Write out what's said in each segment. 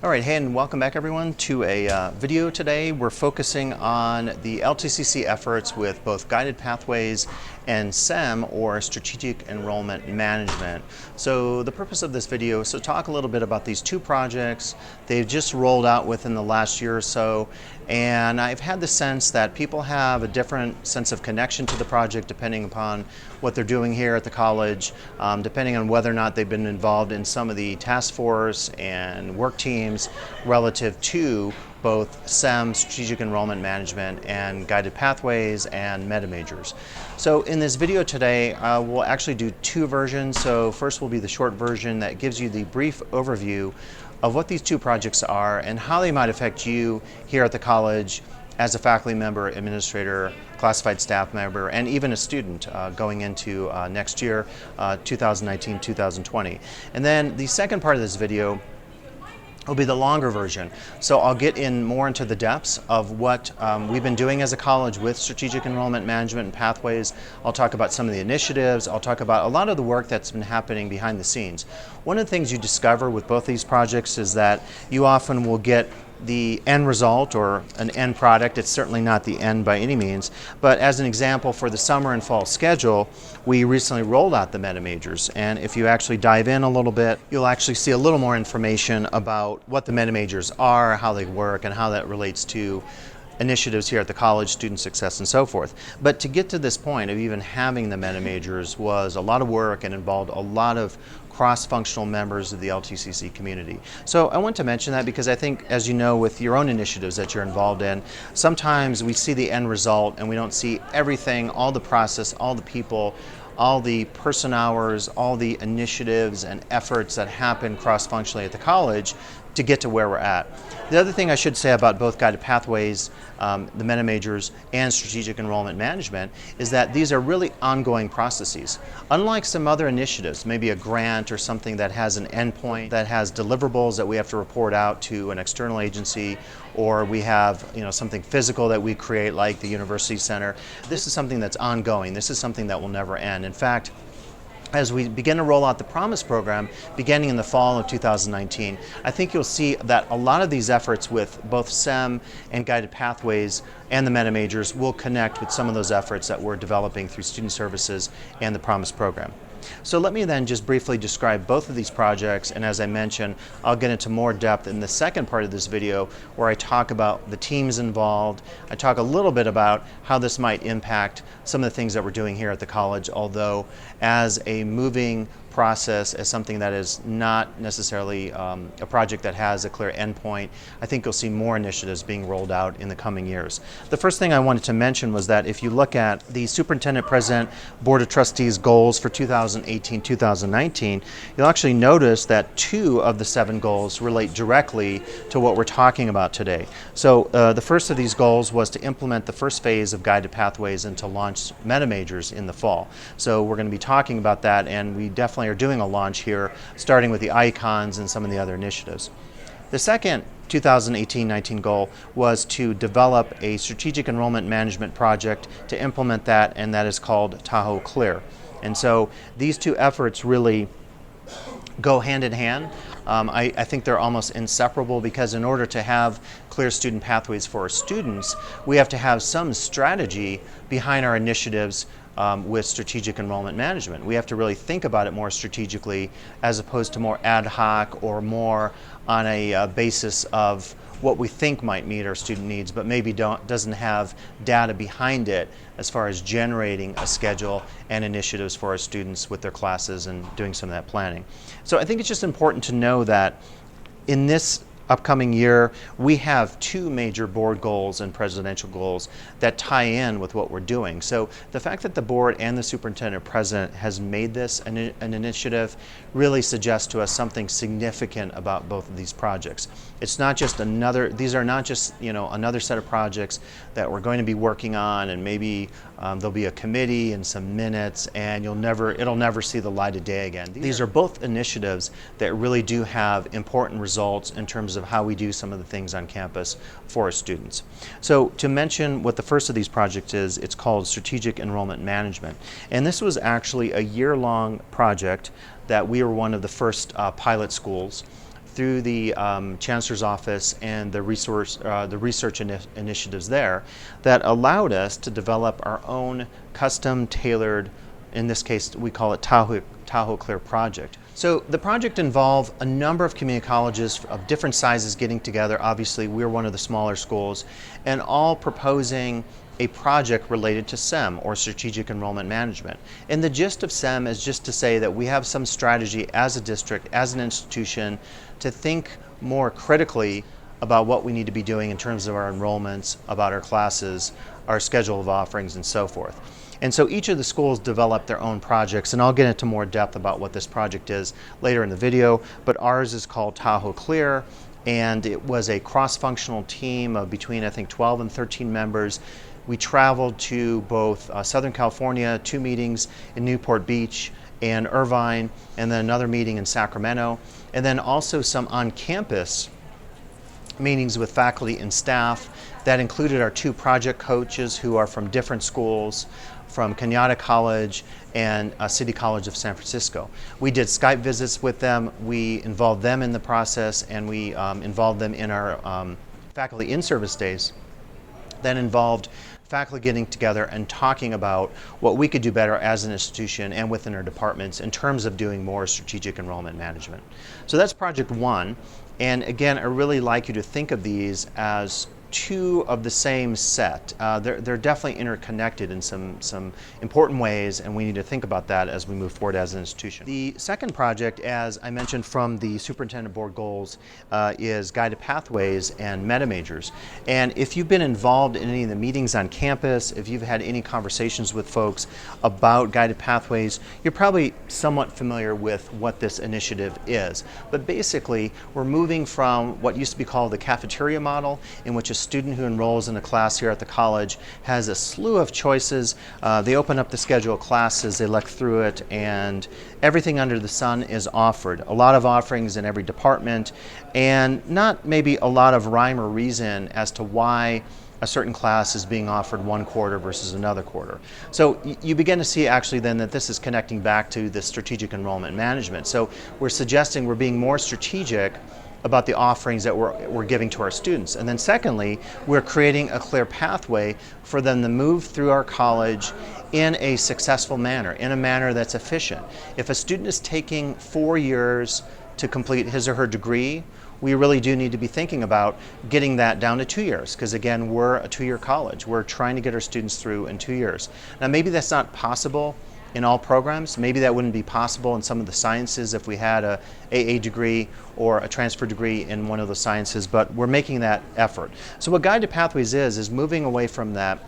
All right, hey, and welcome back everyone to a video today. We're focusing on the LTCC efforts with both guided pathways and SEM, or Strategic Enrollment Management. So the purpose of this video is to talk a little bit about these two projects. They've just rolled out within the last year or so, and I've had the sense that people have a different sense of connection to the project depending upon what they're doing here at the college, depending on whether or not they've been involved in some of the task force and work teams relative to both SEM, Strategic Enrollment Management, and Guided Pathways and MetaMajors. So in this video today, we'll actually do two versions. So first will be the short version that gives you the brief overview of what these two projects are and how they might affect you here at the college as a faculty member, administrator, classified staff member, and even a student going into next year, 2019-2020. And then the second part of this video will be the longer version. So I'll get in more into the depths of what we've been doing as a college with Strategic Enrollment Management and Pathways. I'll talk about some of the initiatives. I'll talk about a lot of the work that's been happening behind the scenes. One of the things you discover with both these projects is that you often will get the end result or an end product. It's certainly not the end by any means, but as an example, for the summer and fall schedule, we recently rolled out the MetaMajors, and if you actually dive in a little bit, you'll actually see a little more information about what the MetaMajors are, how they work, and how that relates to initiatives here at the college, student success, and so forth. But to get to this point of even having the MetaMajors was a lot of work and involved a lot of cross-functional members of the LTCC community. So I want to mention that because I think, as you know, with your own initiatives that you're involved in, sometimes we see the end result and we don't see everything, all the process, all the people, all the person hours, all the initiatives and efforts that happen cross-functionally at the college to get to where we're at. The other thing I should say about both Guided Pathways, the MetaMajors, and Strategic Enrollment Management is that these are really ongoing processes. Unlike some other initiatives, maybe a grant or something that has an endpoint, that has deliverables that we have to report out to an external agency, or we have something physical that we create like the University Center. This is something that's ongoing. This is something that will never end. In fact, as we begin to roll out the Promise program beginning in the fall of 2019, I think you'll see that a lot of these efforts with both SEM and Guided Pathways and the MetaMajors will connect with some of those efforts that we're developing through Student Services and the Promise program. So let me then just briefly describe both of these projects, and as I mentioned, I'll get into more depth in the second part of this video where I talk about the teams involved. I talk a little bit about how this might impact some of the things that we're doing here at the college, although as a moving process, as something that is not necessarily a project that has a clear endpoint, I think you'll see more initiatives being rolled out in the coming years. The first thing I wanted to mention was that if you look at the Superintendent President Board of Trustees goals for 2018-2019, you'll actually notice that 2 of the 7 goals relate directly to what we're talking about today. So the first of these goals was to implement the first phase of Guided Pathways and to launch MetaMajors in the fall. So we're going to be talking about that, and we definitely are doing a launch here, starting with the icons and some of the other initiatives. The second 2018-19 goal was to develop a strategic enrollment management project to implement that, and that is called Tahoe Clear. And so these two efforts really go hand in hand. I think they're almost inseparable because in order to have clear student pathways for our students, we have to have some strategy behind our initiatives with strategic enrollment management. We have to really think about it more strategically as opposed to more ad hoc or more on a basis of what we think might meet our student needs, but maybe doesn't have data behind it as far as generating a schedule and initiatives for our students with their classes and doing some of that planning. So I think it's just important to know that in this upcoming year, we have 2 major board goals and presidential goals that tie in with what we're doing. So the fact that the board and the superintendent president has made this an initiative really suggests to us something significant about both of these projects. It's not just these are not just another set of projects that we're going to be working on, and maybe there'll be a committee and some minutes, and it'll never see the light of day again. These are both initiatives that really do have important results in terms of how we do some of the things on campus for our students. So to mention what the first of these projects is, it's called Strategic Enrollment Management. And this was actually a year-long project that we were one of the first pilot schools through the Chancellor's Office and the research initiatives there that allowed us to develop our own custom tailored, in this case we call it Tahoe Clear project. So the project involved a number of community colleges of different sizes getting together. Obviously we're one of the smaller schools, and all proposing a project related to SEM, or Strategic Enrollment Management. And the gist of SEM is just to say that we have some strategy as a district, as an institution, to think more critically about what we need to be doing in terms of our enrollments, about our classes, our schedule of offerings, and so forth. And so each of the schools developed their own projects, and I'll get into more depth about what this project is later in the video, but ours is called Tahoe Clear, and it was a cross-functional team of between, I think, 12 and 13 members. We traveled to both Southern California, 2 meetings in Newport Beach and Irvine, and then another meeting in Sacramento, and then also some on-campus meetings with faculty and staff. That included our 2 project coaches who are from different schools, from Kenyatta College and City College of San Francisco. We did Skype visits with them, we involved them in the process, and we involved them in our faculty in-service days. That involved faculty getting together and talking about what we could do better as an institution and within our departments in terms of doing more strategic enrollment management. So that's project 1. And again, I really like you to think of these as 2 of the same set. They're definitely interconnected in some important ways, and we need to think about that as we move forward as an institution. The second project, as I mentioned from the Superintendent Board Goals, is Guided Pathways and MetaMajors. And if you've been involved in any of the meetings on campus, if you've had any conversations with folks about Guided Pathways, you're probably somewhat familiar with what this initiative is. But basically, we're moving from what used to be called the cafeteria model, in which a student who enrolls in a class here at the college has a slew of choices. They open up the schedule of classes, they look through it, and everything under the sun is offered. A lot of offerings in every department, and not maybe a lot of rhyme or reason as to why a certain class is being offered one quarter versus another quarter. So you begin to see actually then that this is connecting back to the strategic enrollment management. So we're suggesting we're being more strategic about the offerings that we're giving to our students. And then secondly, we're creating a clear pathway for them to move through our college in a successful manner, in a manner that's efficient. If a student is taking 4 years to complete his or her degree, we really do need to be thinking about getting that down to 2 years, because again, we're a 2-year college. We're trying to get our students through in 2 years. Now maybe that's not possible in all programs. Maybe that wouldn't be possible in some of the sciences if we had a AA degree or a transfer degree in one of the sciences, but we're making that effort. So what Guided Pathways is moving away from that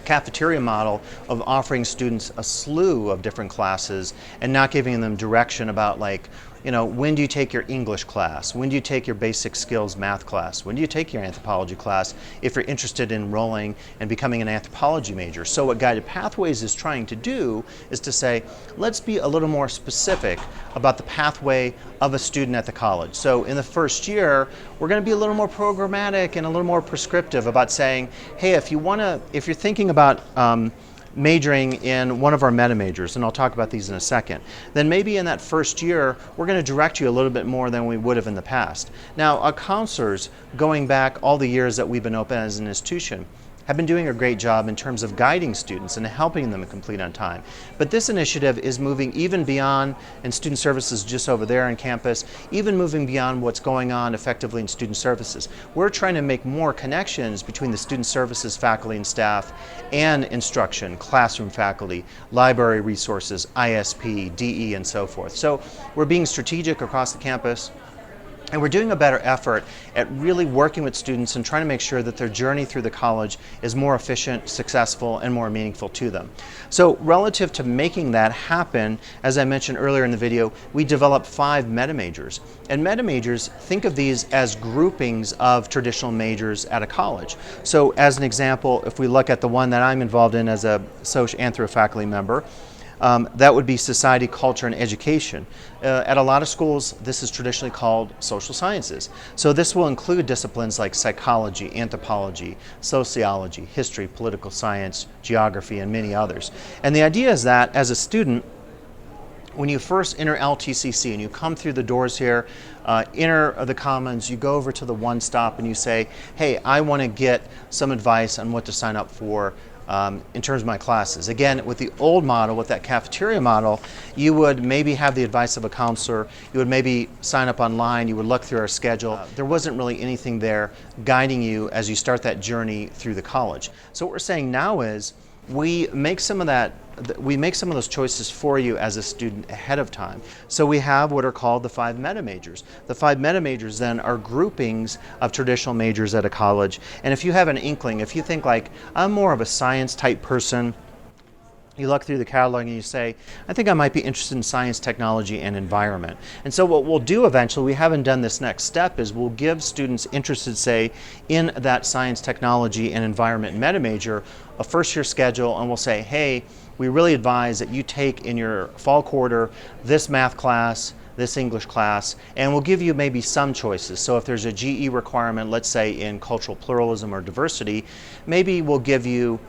cafeteria model of offering students a slew of different classes and not giving them direction about, like, you know, when do you take your English class? When do you take your basic skills math class? When do you take your anthropology class if you're interested in enrolling and becoming an anthropology major? So what Guided Pathways is trying to do is to say, let's be a little more specific about the pathway of a student at the college. So in the first year, we're going to be a little more programmatic and a little more prescriptive about saying, hey, if you're thinking about majoring in one of our meta majors, and I'll talk about these in a second, then maybe in that first year we're going to direct you a little bit more than we would have in the past. Now, our counselors, going back all the years that we've been open as an institution, have been doing a great job in terms of guiding students and helping them complete on time. But this initiative is moving even beyond, and student services just over there on campus, even moving beyond what's going on effectively in student services. We're trying to make more connections between the student services faculty and staff and instruction, classroom faculty, library resources, ISP, DE, and so forth. So we're being strategic across the campus. And we're doing a better effort at really working with students and trying to make sure that their journey through the college is more efficient, successful, and more meaningful to them. So relative to making that happen, as I mentioned earlier in the video, we developed 5 meta majors. And meta majors, think of these as groupings of traditional majors at a college. So as an example, if we look at the one that I'm involved in as a Soc Anthro faculty member, that would be society, culture, and education. At a lot of schools, this is traditionally called social sciences. So this will include disciplines like psychology, anthropology, sociology, history, political science, geography, and many others. And the idea is that as a student, when you first enter LTCC and you come through the doors here, enter the Commons, you go over to the One Stop and you say, hey, I want to get some advice on what to sign up for in terms of my classes. Again, with the old model, with that cafeteria model, you would maybe have the advice of a counselor, you would maybe sign up online, you would look through our schedule. There wasn't really anything there guiding you as you start that journey through the college. So what we're saying now is, we make some of those choices for you as a student ahead of time. So we have what are called the 5 meta majors. The 5 meta majors then are groupings of traditional majors at a college. And if you have an inkling, if you think like, I'm more of a science type person, you look through the catalog and you say, I think I might be interested in science, technology, and environment. And so what we'll do eventually, we haven't done this next step, is we'll give students interested, say, in that science, technology, and environment meta major a first-year schedule, and we'll say, hey, we really advise that you take in your fall quarter this math class, this English class, and we'll give you maybe some choices. So if there's a GE requirement, let's say in cultural pluralism or diversity, maybe we'll give you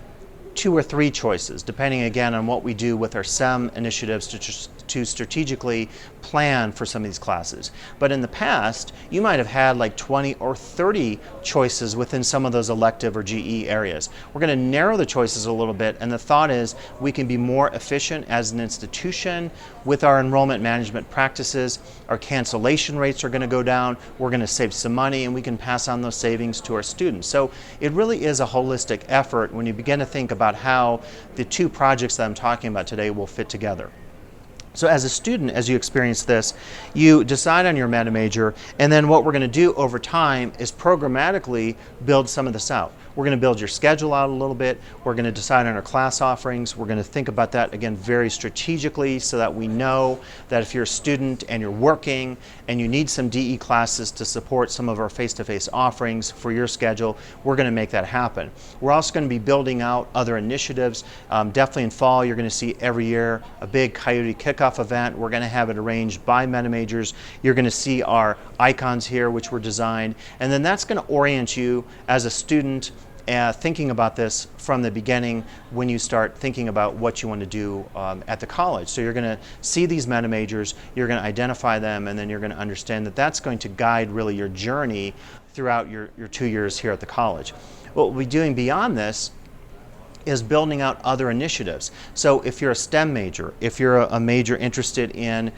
2 or 3 choices, depending again on what we do with our SEM initiatives to strategically plan for some of these classes. But in the past, you might have had like 20 or 30 choices within some of those elective or GE areas. We're going to narrow the choices a little bit, and the thought is we can be more efficient as an institution with our enrollment management practices. Our cancellation rates are going to go down, we're going to save some money, and we can pass on those savings to our students. So it really is a holistic effort when you begin to think about how the 2 projects that I'm talking about today will fit together. So as a student, as you experience this, you decide on your meta major, and then what we're going to do over time is programmatically build some of this out. We're going to build your schedule out a little bit. We're going to decide on our class offerings. We're going to think about that, again, very strategically so that we know that if you're a student and you're working and you need some DE classes to support some of our face-to-face offerings for your schedule, we're going to make that happen. We're also going to be building out other initiatives. Definitely in fall, you're going to see every year a big Coyote Kickoff event. We're going to have it arranged by meta majors. You're going to see our icons here, which were designed, and then that's going to orient you as a student thinking about this from the beginning when you start thinking about what you want to do at the college. So you're going to see these meta majors, you're going to identify them, and then you're going to understand that that's going to guide really your journey throughout your 2 years here at the college. What we'll be doing beyond this is building out other initiatives. So if you're a STEM major, if you're a major interested in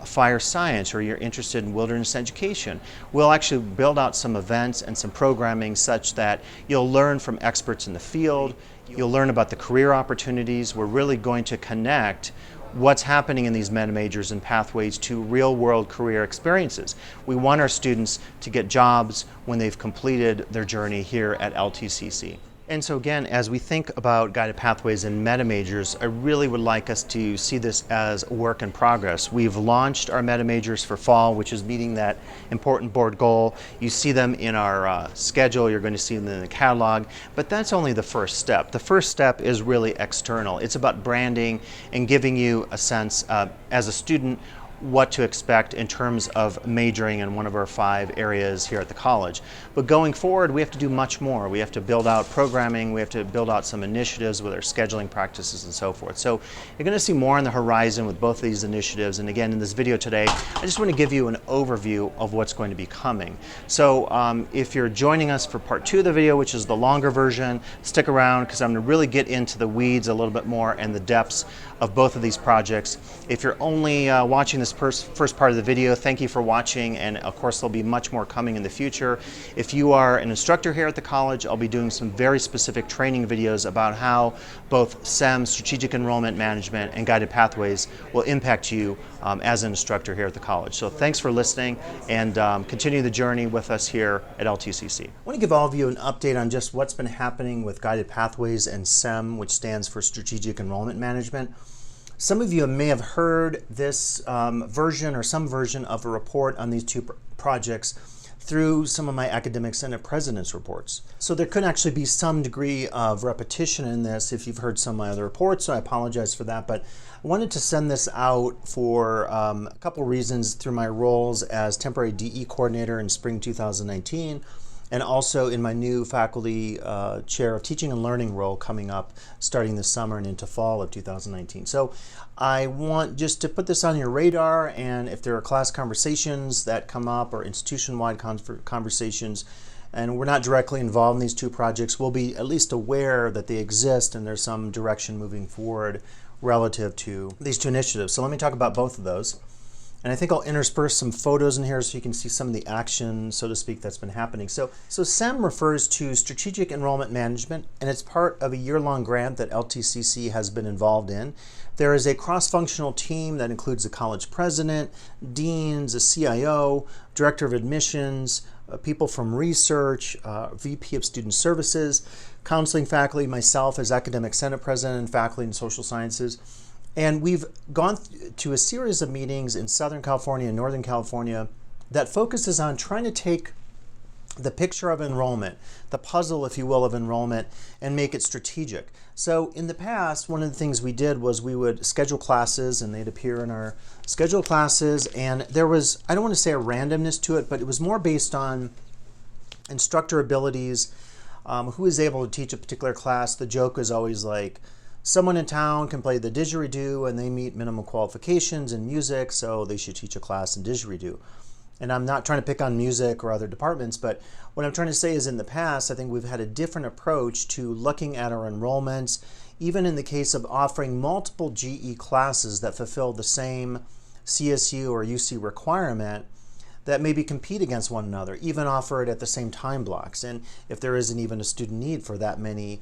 fire science, or you're interested in wilderness education, we'll actually build out some events and some programming such that you'll learn from experts in the field, you'll learn about the career opportunities. We're really going to connect what's happening in these meta majors and pathways to real-world career experiences. We want our students to get jobs when they've completed their journey here at LTCC. And so again, as we think about guided pathways and meta majors, I really would like us to see this as a work in progress. We've launched our meta majors for fall, which is meeting that important board goal. You see them in our schedule, you're going to see them in the catalog, but that's only the first step. The first step is really external. It's about branding and giving you a sense as a student what to expect in terms of majoring in one of our 5 areas here at the college. But going forward, we have to do much more. We have to build out programming, we have to build out some initiatives with our scheduling practices and so forth. So you're going to see more on the horizon with both of these initiatives. And again, in this video today, I just want to give you an overview of what's going to be coming. So if you're joining us for part 2 of the video, which is the longer version, stick around because I'm going to really get into the weeds a little bit more and the depths of both of these projects. If you're only watching this first part of the video, thank you for watching, and of course there'll be much more coming in the future. If you are an instructor here at the college, I'll be doing some very specific training videos about how both SEM, Strategic Enrollment Management, and Guided Pathways will impact you as an instructor here at the college. So thanks for listening, and continue the journey with us here at LTCC. I want to give all of you an update on just what's been happening with Guided Pathways and SEM, which stands for Strategic Enrollment Management. Some of you may have heard this version or some version of a report on these 2 projects through some of my academic senate president's reports. So there could actually be some degree of repetition in this if you've heard some of my other reports, so I apologize for that. But I wanted to send this out for a couple reasons through my roles as temporary DE coordinator in spring 2019, and also in my new faculty chair of teaching and learning role coming up starting this summer and into fall of 2019. So I want just to put this on your radar, and if there are class conversations that come up or institution-wide conversations, and we're not directly involved in these two projects, we'll be at least aware that they exist and there's some direction moving forward relative to these two initiatives. So let me talk about both of those. And I think I'll intersperse some photos in here so you can see some of the action, so to speak, that's been happening. So SEM refers to Strategic Enrollment Management, and it's part of a year-long grant that LTCC has been involved in. There is a cross-functional team that includes the college president, deans, a CIO, director of admissions, people from research, VP of student services, counseling faculty, myself as academic senate president and faculty in social sciences. And we've gone to a series of meetings in Southern California and Northern California that focuses on trying to take the picture of enrollment, the puzzle, if you will, of enrollment, and make it strategic. So in the past, one of the things we did was we would schedule classes, and they'd appear in our scheduled classes, and there was, I don't want to say a randomness to it, but it was more based on instructor abilities, who is able to teach a particular class. The joke is always like, someone in town can play the didgeridoo and they meet minimum qualifications in music, so they should teach a class in didgeridoo. And I'm not trying to pick on music or other departments, but what I'm trying to say is in the past, I think we've had a different approach to looking at our enrollments, even in the case of offering multiple GE classes that fulfill the same CSU or UC requirement that maybe compete against one another, even offer it at the same time blocks. And if there isn't even a student need for that many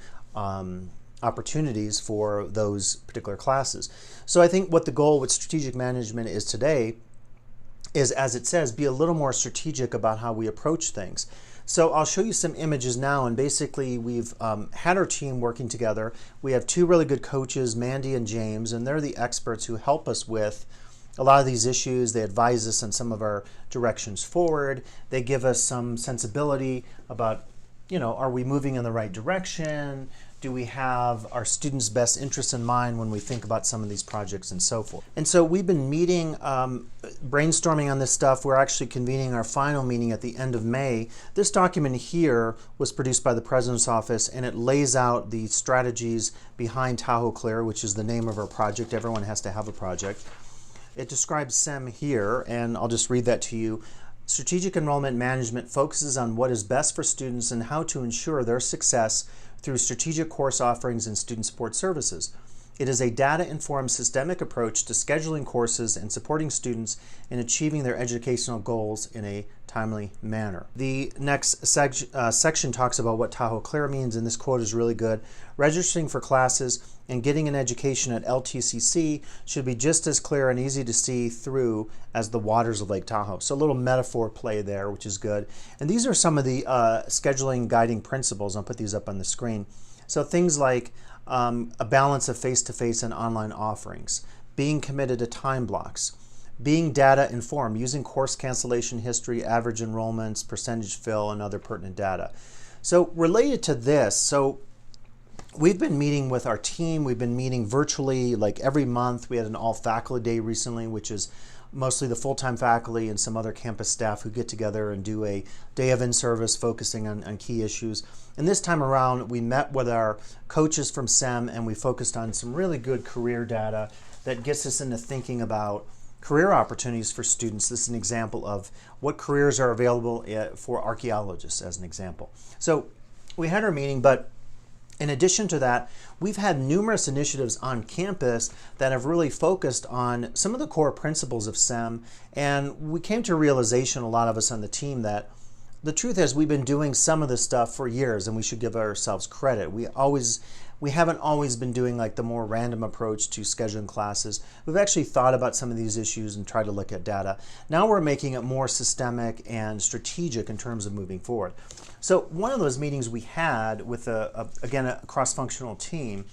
opportunities for those particular classes. So I think what the goal with strategic management is today is, as it says, be a little more strategic about how we approach things. So I'll show you some images now, and basically we've had our team working together. We have two really good coaches, Mandy and James, and they're the experts who help us with a lot of these issues. They advise us on some of our directions forward. They give us some sensibility about, are we moving in the right direction? Do we have our students' best interests in mind when we think about some of these projects and so forth? And so we've been meeting, brainstorming on this stuff. We're actually convening our final meeting at the end of May. This document here was produced by the President's Office, and it lays out the strategies behind Tahoe Clear, which is the name of our project. Everyone has to have a project. It describes SEM here, and I'll just read that to you. Strategic Enrollment Management focuses on what is best for students and how to ensure their success through strategic course offerings and student support services. It is a data-informed systemic approach to scheduling courses and supporting students in achieving their educational goals in a timely manner. The next section talks about what Tahoe Clear means, and this quote is really good. Registering for classes and getting an education at LTCC should be just as clear and easy to see through as the waters of Lake Tahoe. So a little metaphor play there, which is good. And these are some of the scheduling guiding principles. I'll put these up on the screen. So things like a balance of face-to-face and online offerings, being committed to time blocks, being data informed, using course cancellation history, average enrollments, percentage fill, and other pertinent data. So related to this, so we've been meeting with our team. We've been meeting virtually like every month. We had an all-faculty day recently, which is mostly the full-time faculty and some other campus staff who get together and do a day of in-service focusing on key issues. And this time around, we met with our coaches from SEM, and we focused on some really good career data that gets us into thinking about career opportunities for students. This is an example of what careers are available for archaeologists, as an example. So we had our meeting, but in addition to that, we've had numerous initiatives on campus that have really focused on some of the core principles of SEM, and we came to a realization, a lot of us on the team, that the truth is we've been doing some of this stuff for years, and we should give ourselves credit. We haven't always been doing like the more random approach to scheduling classes. We've actually thought about some of these issues and tried to look at data. Now we're making it more systemic and strategic in terms of moving forward. So one of those meetings we had with, again, a cross-functional team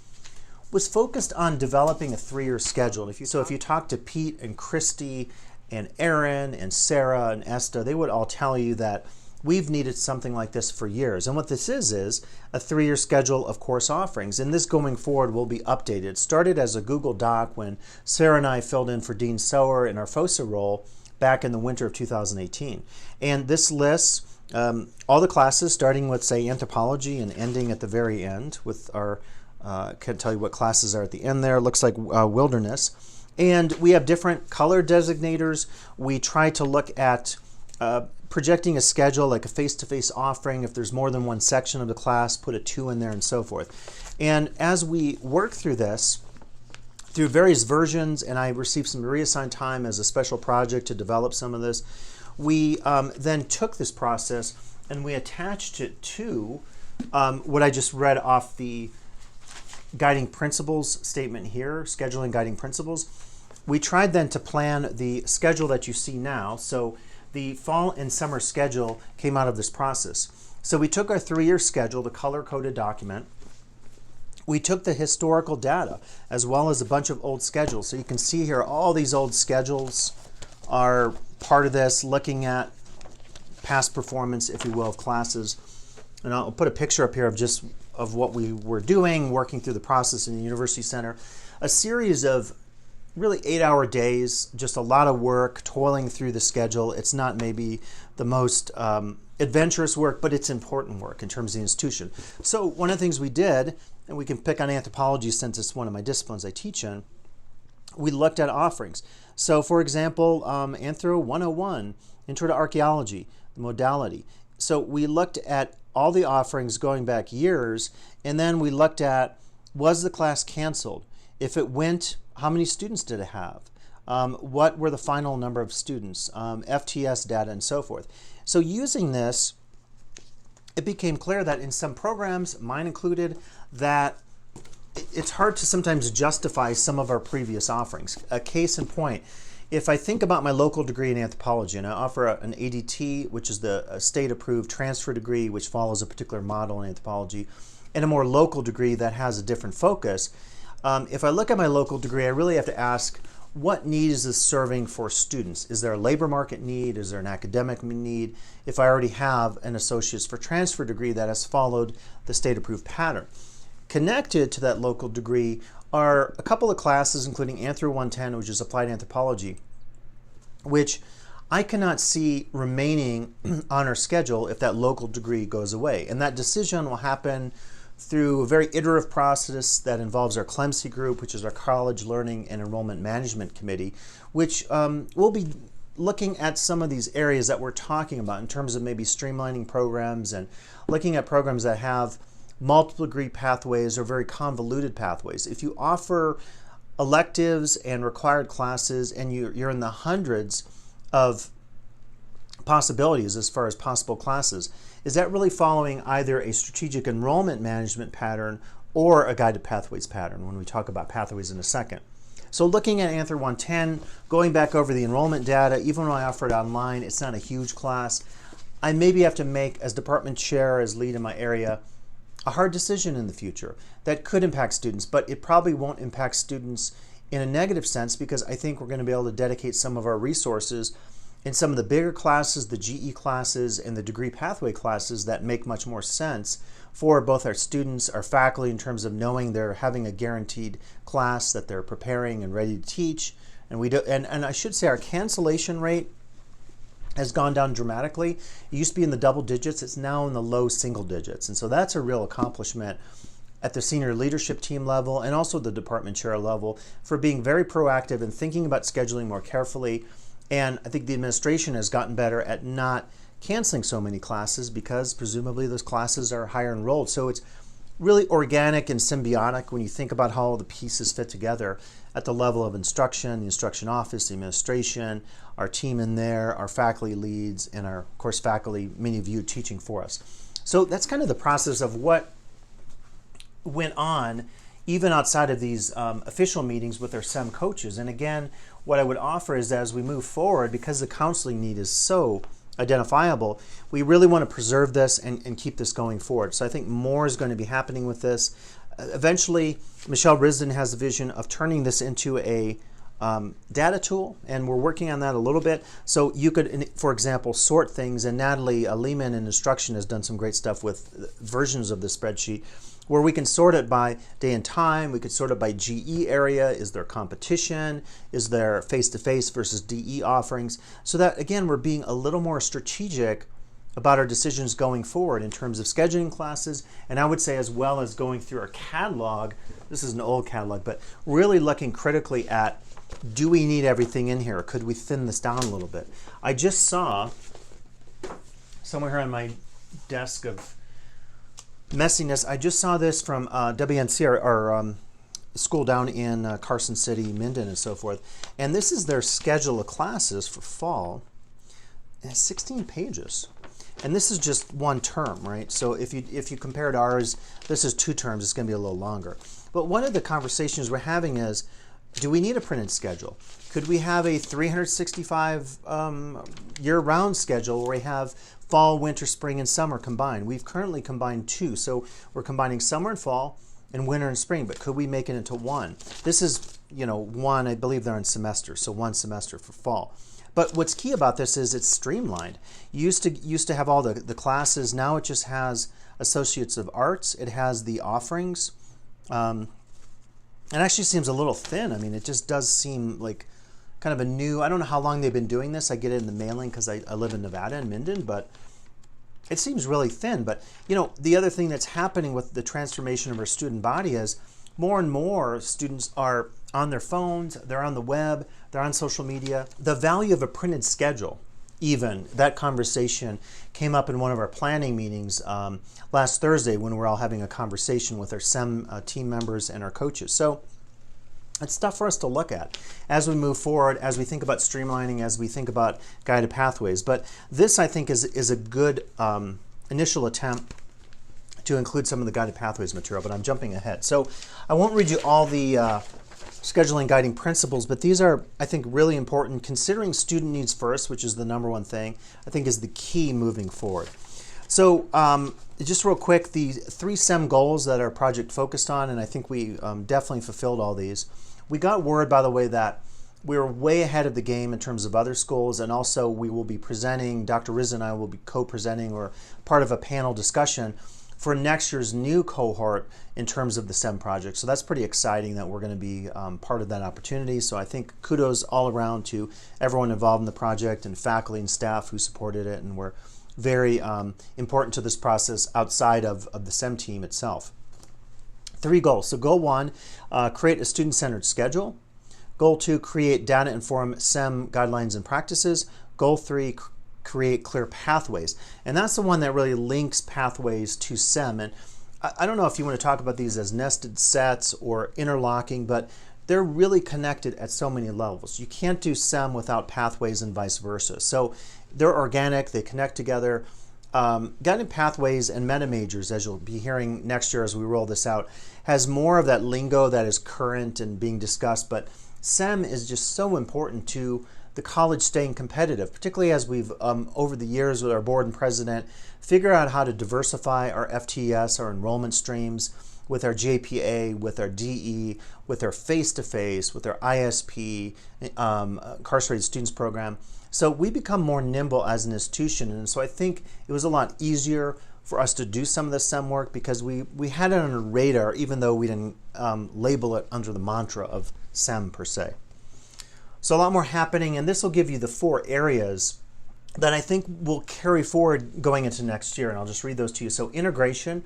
was focused on developing a 3-year schedule. So if you talk to Pete and Christy and Aaron and Sarah and Esther, they would all tell you that we've needed something like this for years. And what this is a 3-year schedule of course offerings. And this going forward will be updated. It started as a Google Doc when Sarah and I filled in for Dean Sower in our FOSA role back in the winter of 2018. And this lists All the classes, starting with, say, anthropology and ending at the very end with our, can't tell you what classes are at the end there, looks like wilderness. And we have different color designators. We try to look at projecting a schedule, like a face-to-face offering. If there's more than one section of the class, put a 2 in there and so forth. And as we work through this, through various versions, and I received some reassigned time as a special project to develop some of this, we then took this process and we attached it to what I just read off the guiding principles statement here, scheduling guiding principles. We tried then to plan the schedule that you see now. So the fall and summer schedule came out of this process. So we took our 3-year schedule, the color-coded document. We took the historical data as well as a bunch of old schedules. So you can see here all these old schedules are part of this, looking at past performance, if you will, of classes. And I'll put a picture up here of just of what we were doing, working through the process in the University Center. A series of really 8-hour days, just a lot of work, toiling through the schedule. It's not maybe the most adventurous work, but it's important work in terms of the institution. So one of the things we did, and we can pick on anthropology since it's one of my disciplines I teach in, we looked at offerings. So for example, Anthro 101, Intro to Archaeology, the modality. So we looked at all the offerings going back years, and then we looked at, was the class canceled? If it went, how many students did it have? What were the final number of students? FTS data and so forth. So using this, it became clear that in some programs, mine included, that it's hard to sometimes justify some of our previous offerings. A case in point, if I think about my local degree in anthropology, and I offer an ADT, which is the state-approved transfer degree, which follows a particular model in anthropology, and a more local degree that has a different focus, if I look at my local degree, I really have to ask, what need is this serving for students? Is there a labor market need? Is there an academic need? If I already have an associate's for transfer degree that has followed the state-approved pattern. Connected to that local degree are a couple of classes, including Anthro 110, which is applied anthropology, which I cannot see remaining on our schedule if that local degree goes away. And that decision will happen through a very iterative process that involves our CLEMC group, which is our College Learning and Enrollment Management Committee, which will be looking at some of these areas that we're talking about in terms of maybe streamlining programs and looking at programs that have multiple degree pathways or very convoluted pathways. If you offer electives and required classes and you're in the hundreds of possibilities as far as possible classes, is that really following either a strategic enrollment management pattern or a guided pathways pattern when we talk about pathways in a second? So looking at Anthro 110, going back over the enrollment data, even when I offer it online, it's not a huge class. I maybe have to make, as department chair, as lead in my area, a hard decision in the future that could impact students, but it probably won't impact students in a negative sense because I think we're going to be able to dedicate some of our resources in some of the bigger classes, the GE classes, and the degree pathway classes that make much more sense for both our students, our faculty, in terms of knowing they're having a guaranteed class that they're preparing and ready to teach. And we do, and I should say our cancellation rate has gone down dramatically. It used to be in the double digits. It's now in the low single digits. And so that's a real accomplishment at the senior leadership team level and also the department chair level for being very proactive and thinking about scheduling more carefully. And I think the administration has gotten better at not canceling so many classes because presumably those classes are higher enrolled. So it's really organic and symbiotic when you think about how all the pieces fit together at the level of instruction, the instruction office, the administration, our team in there, our faculty leads, and our, of course, faculty, many of you teaching for us. So that's kind of the process of what went on even outside of these official meetings with our SEM coaches. And again, what I would offer is that as we move forward, because the counseling need is so identifiable, we really want to preserve this and keep this going forward. So I think more is going to be happening with this. Eventually, Michelle Risden has the vision of turning this into a data tool, and we're working on that a little bit. So you could, for example, sort things, and Natalie Lehman in instruction has done some great stuff with versions of the spreadsheet where we can sort it by day and time. We could sort it by GE area. Is there competition? Is there face-to-face versus DE offerings? So that, again, we're being a little more strategic about our decisions going forward in terms of scheduling classes, and I would say as well as going through our catalog. This is an old catalog, but really looking critically at, do we need everything in here? Or could we thin this down a little bit? I just saw somewhere here on my desk of messiness, I just saw this from WNC, our school down in Carson City, Minden, and so forth. And this is their schedule of classes for fall. And it's 16 pages. And this is just one term, right? So if you compare to ours, this is 2 terms. It's going to be a little longer. But one of the conversations we're having is, do we need a printed schedule? Could we have a 365 year-round schedule where we have fall, winter, spring, and summer combined? We've currently combined 2. So we're combining summer and fall and winter and spring, but could we make it into 1? This is, one, I believe they're in semesters, so 1 semester for fall. But what's key about this is it's streamlined. You used to have all the classes. Now it just has Associates of Arts. It has the offerings. It actually seems a little thin. I mean, it just does seem like kind of a new, I don't know how long they've been doing this. I get it in the mailing because I live in Nevada in Minden, but it seems really thin. But, the other thing that's happening with the transformation of our student body is more and more students are on their phones, they're on the web, they're on social media. The value of a printed schedule, even, that conversation came up in one of our planning meetings last Thursday when we were all having a conversation with our SEM team members and our coaches. So it's stuff for us to look at as we move forward, as we think about streamlining, as we think about guided pathways. But this, I think, is a good initial attempt to include some of the guided pathways material, but I'm jumping ahead. So I won't read you all the scheduling guiding principles, but these are, I think, really important. Considering student needs first, which is the #1 thing, I think is the key moving forward. So just real quick, the 3 SEM goals that our project focused on, and I think we definitely fulfilled all these. We got word, by the way, that we were way ahead of the game in terms of other schools, and also we will be presenting, Dr. Riz and I will be co-presenting or part of a panel discussion for next year's new cohort in terms of the SEM project. So that's pretty exciting that we're going to be part of that opportunity. So I think kudos all around to everyone involved in the project and faculty and staff who supported it and were very important to this process outside of the SEM team itself. 3 goals. So goal 1, create a student-centered schedule. Goal 2, create data-informed SEM guidelines and practices. Goal 3, create clear pathways. And that's the one that really links pathways to SEM. And I don't know if you want to talk about these as nested sets or interlocking, but they're really connected at so many levels. You can't do SEM without pathways and vice versa. So they're organic, they connect together. Guided pathways and MetaMajors, as you'll be hearing next year as we roll this out, has more of that lingo that is current and being discussed, but SEM is just so important to the college staying competitive, particularly as we've, over the years with our board and president, figure out how to diversify our FTES, our enrollment streams, with our JPA, with our DE, with our face-to-face, with our ISP, Incarcerated Students Program. So we become more nimble as an institution, and so I think it was a lot easier for us to do some of the SEM work because we had it on our radar, even though we didn't label it under the mantra of SEM per se. So a lot more happening, and this will give you the 4 areas that I think will carry forward going into next year, and I'll just read those to you. So integration,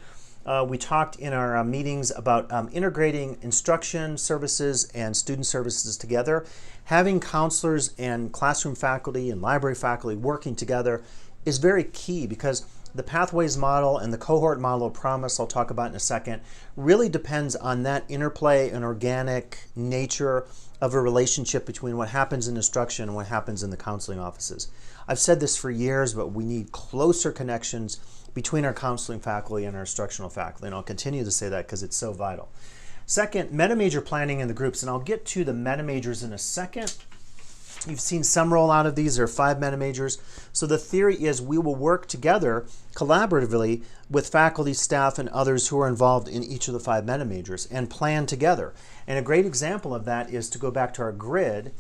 we talked in our meetings about integrating instruction services and student services together. Having counselors and classroom faculty and library faculty working together is very key because the pathways model and the cohort model of promise I'll talk about in a second really depends on that interplay and organic nature of a relationship between what happens in instruction and what happens in the counseling offices. I've said this for years, but we need closer connections between our counseling faculty and our instructional faculty, and I'll continue to say that because it's so vital. Second, MetaMajor planning in the groups, and I'll get to the MetaMajors in a second. You've seen some roll out of these. There are 5 MetaMajors. So the theory is we will work together collaboratively with faculty, staff, and others who are involved in each of the 5 MetaMajors and plan together. And a great example of that is to go back to our grid.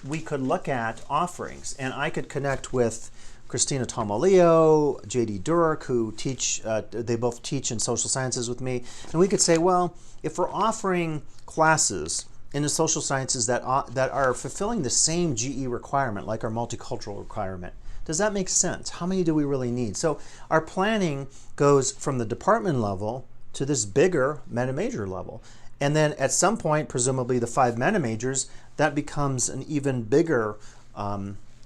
We could look at offerings, and I could connect with Christina Tomaleo, J.D. Durek, who teach, they both teach in social sciences with me, and we could say, well, if we're offering classes in the social sciences that are fulfilling the same GE requirement, like our multicultural requirement, Does that make sense? How many do we really need? So our planning goes from the department level to this bigger MetaMajor level. And then at some point, presumably the 5 MetaMajors, that becomes an even bigger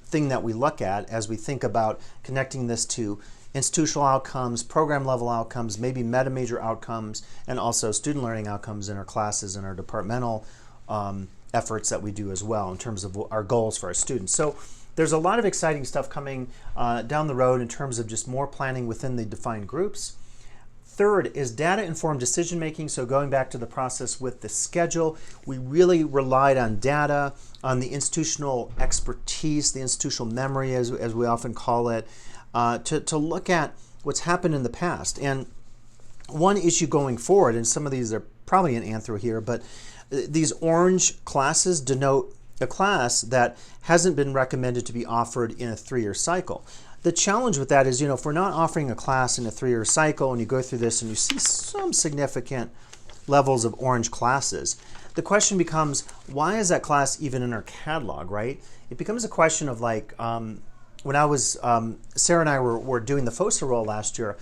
thing that we look at as we think about connecting this to institutional outcomes, program level outcomes, maybe MetaMajor outcomes, and also student learning outcomes in our classes and our departmental efforts that we do as well in terms of our goals for our students. So there's a lot of exciting stuff coming down the road in terms of just more planning within the defined groups. Third is data-informed decision-making. So going back to the process with the schedule, we really relied on data, on the institutional expertise, the institutional memory, as we often call it, to look at what's happened in the past. And one issue going forward, and some of these are probably an anthro here, but these orange classes denote a class that hasn't been recommended to be offered in a 3-year cycle. The challenge with that is, if we're not offering a class in a 3-year cycle and you go through this and you see some significant levels of orange classes, the question becomes, why is that class even in our catalog, right? It becomes a question of like, when I was, Sarah and I were doing the FOSA role last year,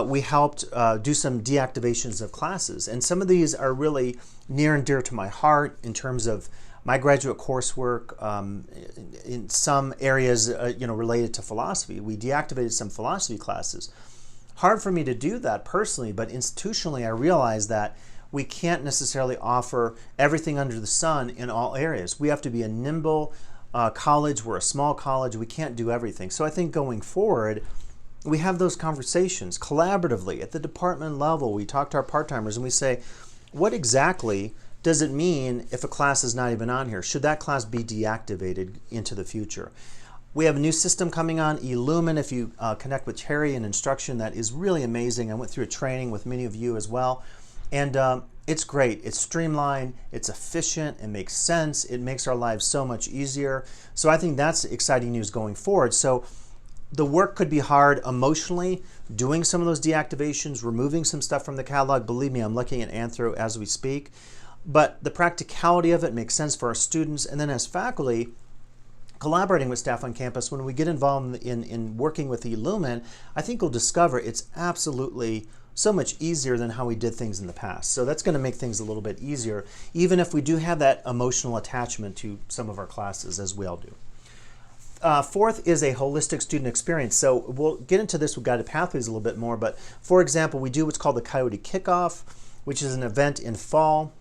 we helped do some deactivations of classes. And some of these are really near and dear to my heart in terms of my graduate coursework, in some areas related to philosophy. We deactivated some philosophy classes. Hard for me to do that personally, but institutionally I realized that we can't necessarily offer everything under the sun in all areas. We have to be a nimble college. We're a small college. We can't do everything. So I think going forward, we have those conversations collaboratively at the department level. We talk to our part-timers and we say, what exactly does it mean if a class is not even on here? Should that class be deactivated into the future? We have a new system coming on, Enrollment. If you connect with Terry in instruction, that is really amazing. I went through a training with many of you as well. And it's great. It's streamlined. It's efficient. It makes sense. It makes our lives so much easier. So I think that's exciting news going forward. So the work could be hard emotionally, doing some of those deactivations, removing some stuff from the catalog. Believe me, I'm looking at anthro as we speak. But the practicality of it makes sense for our students. And then as faculty, collaborating with staff on campus, when we get involved in working with Enrollment, I think we'll discover it's absolutely so much easier than how we did things in the past. So that's going to make things a little bit easier, even if we do have that emotional attachment to some of our classes, as we all do. Fourth is a holistic student experience. So we'll get into this with guided pathways a little bit more, but for example, we do what's called the Coyote Kickoff, which is an event in fall.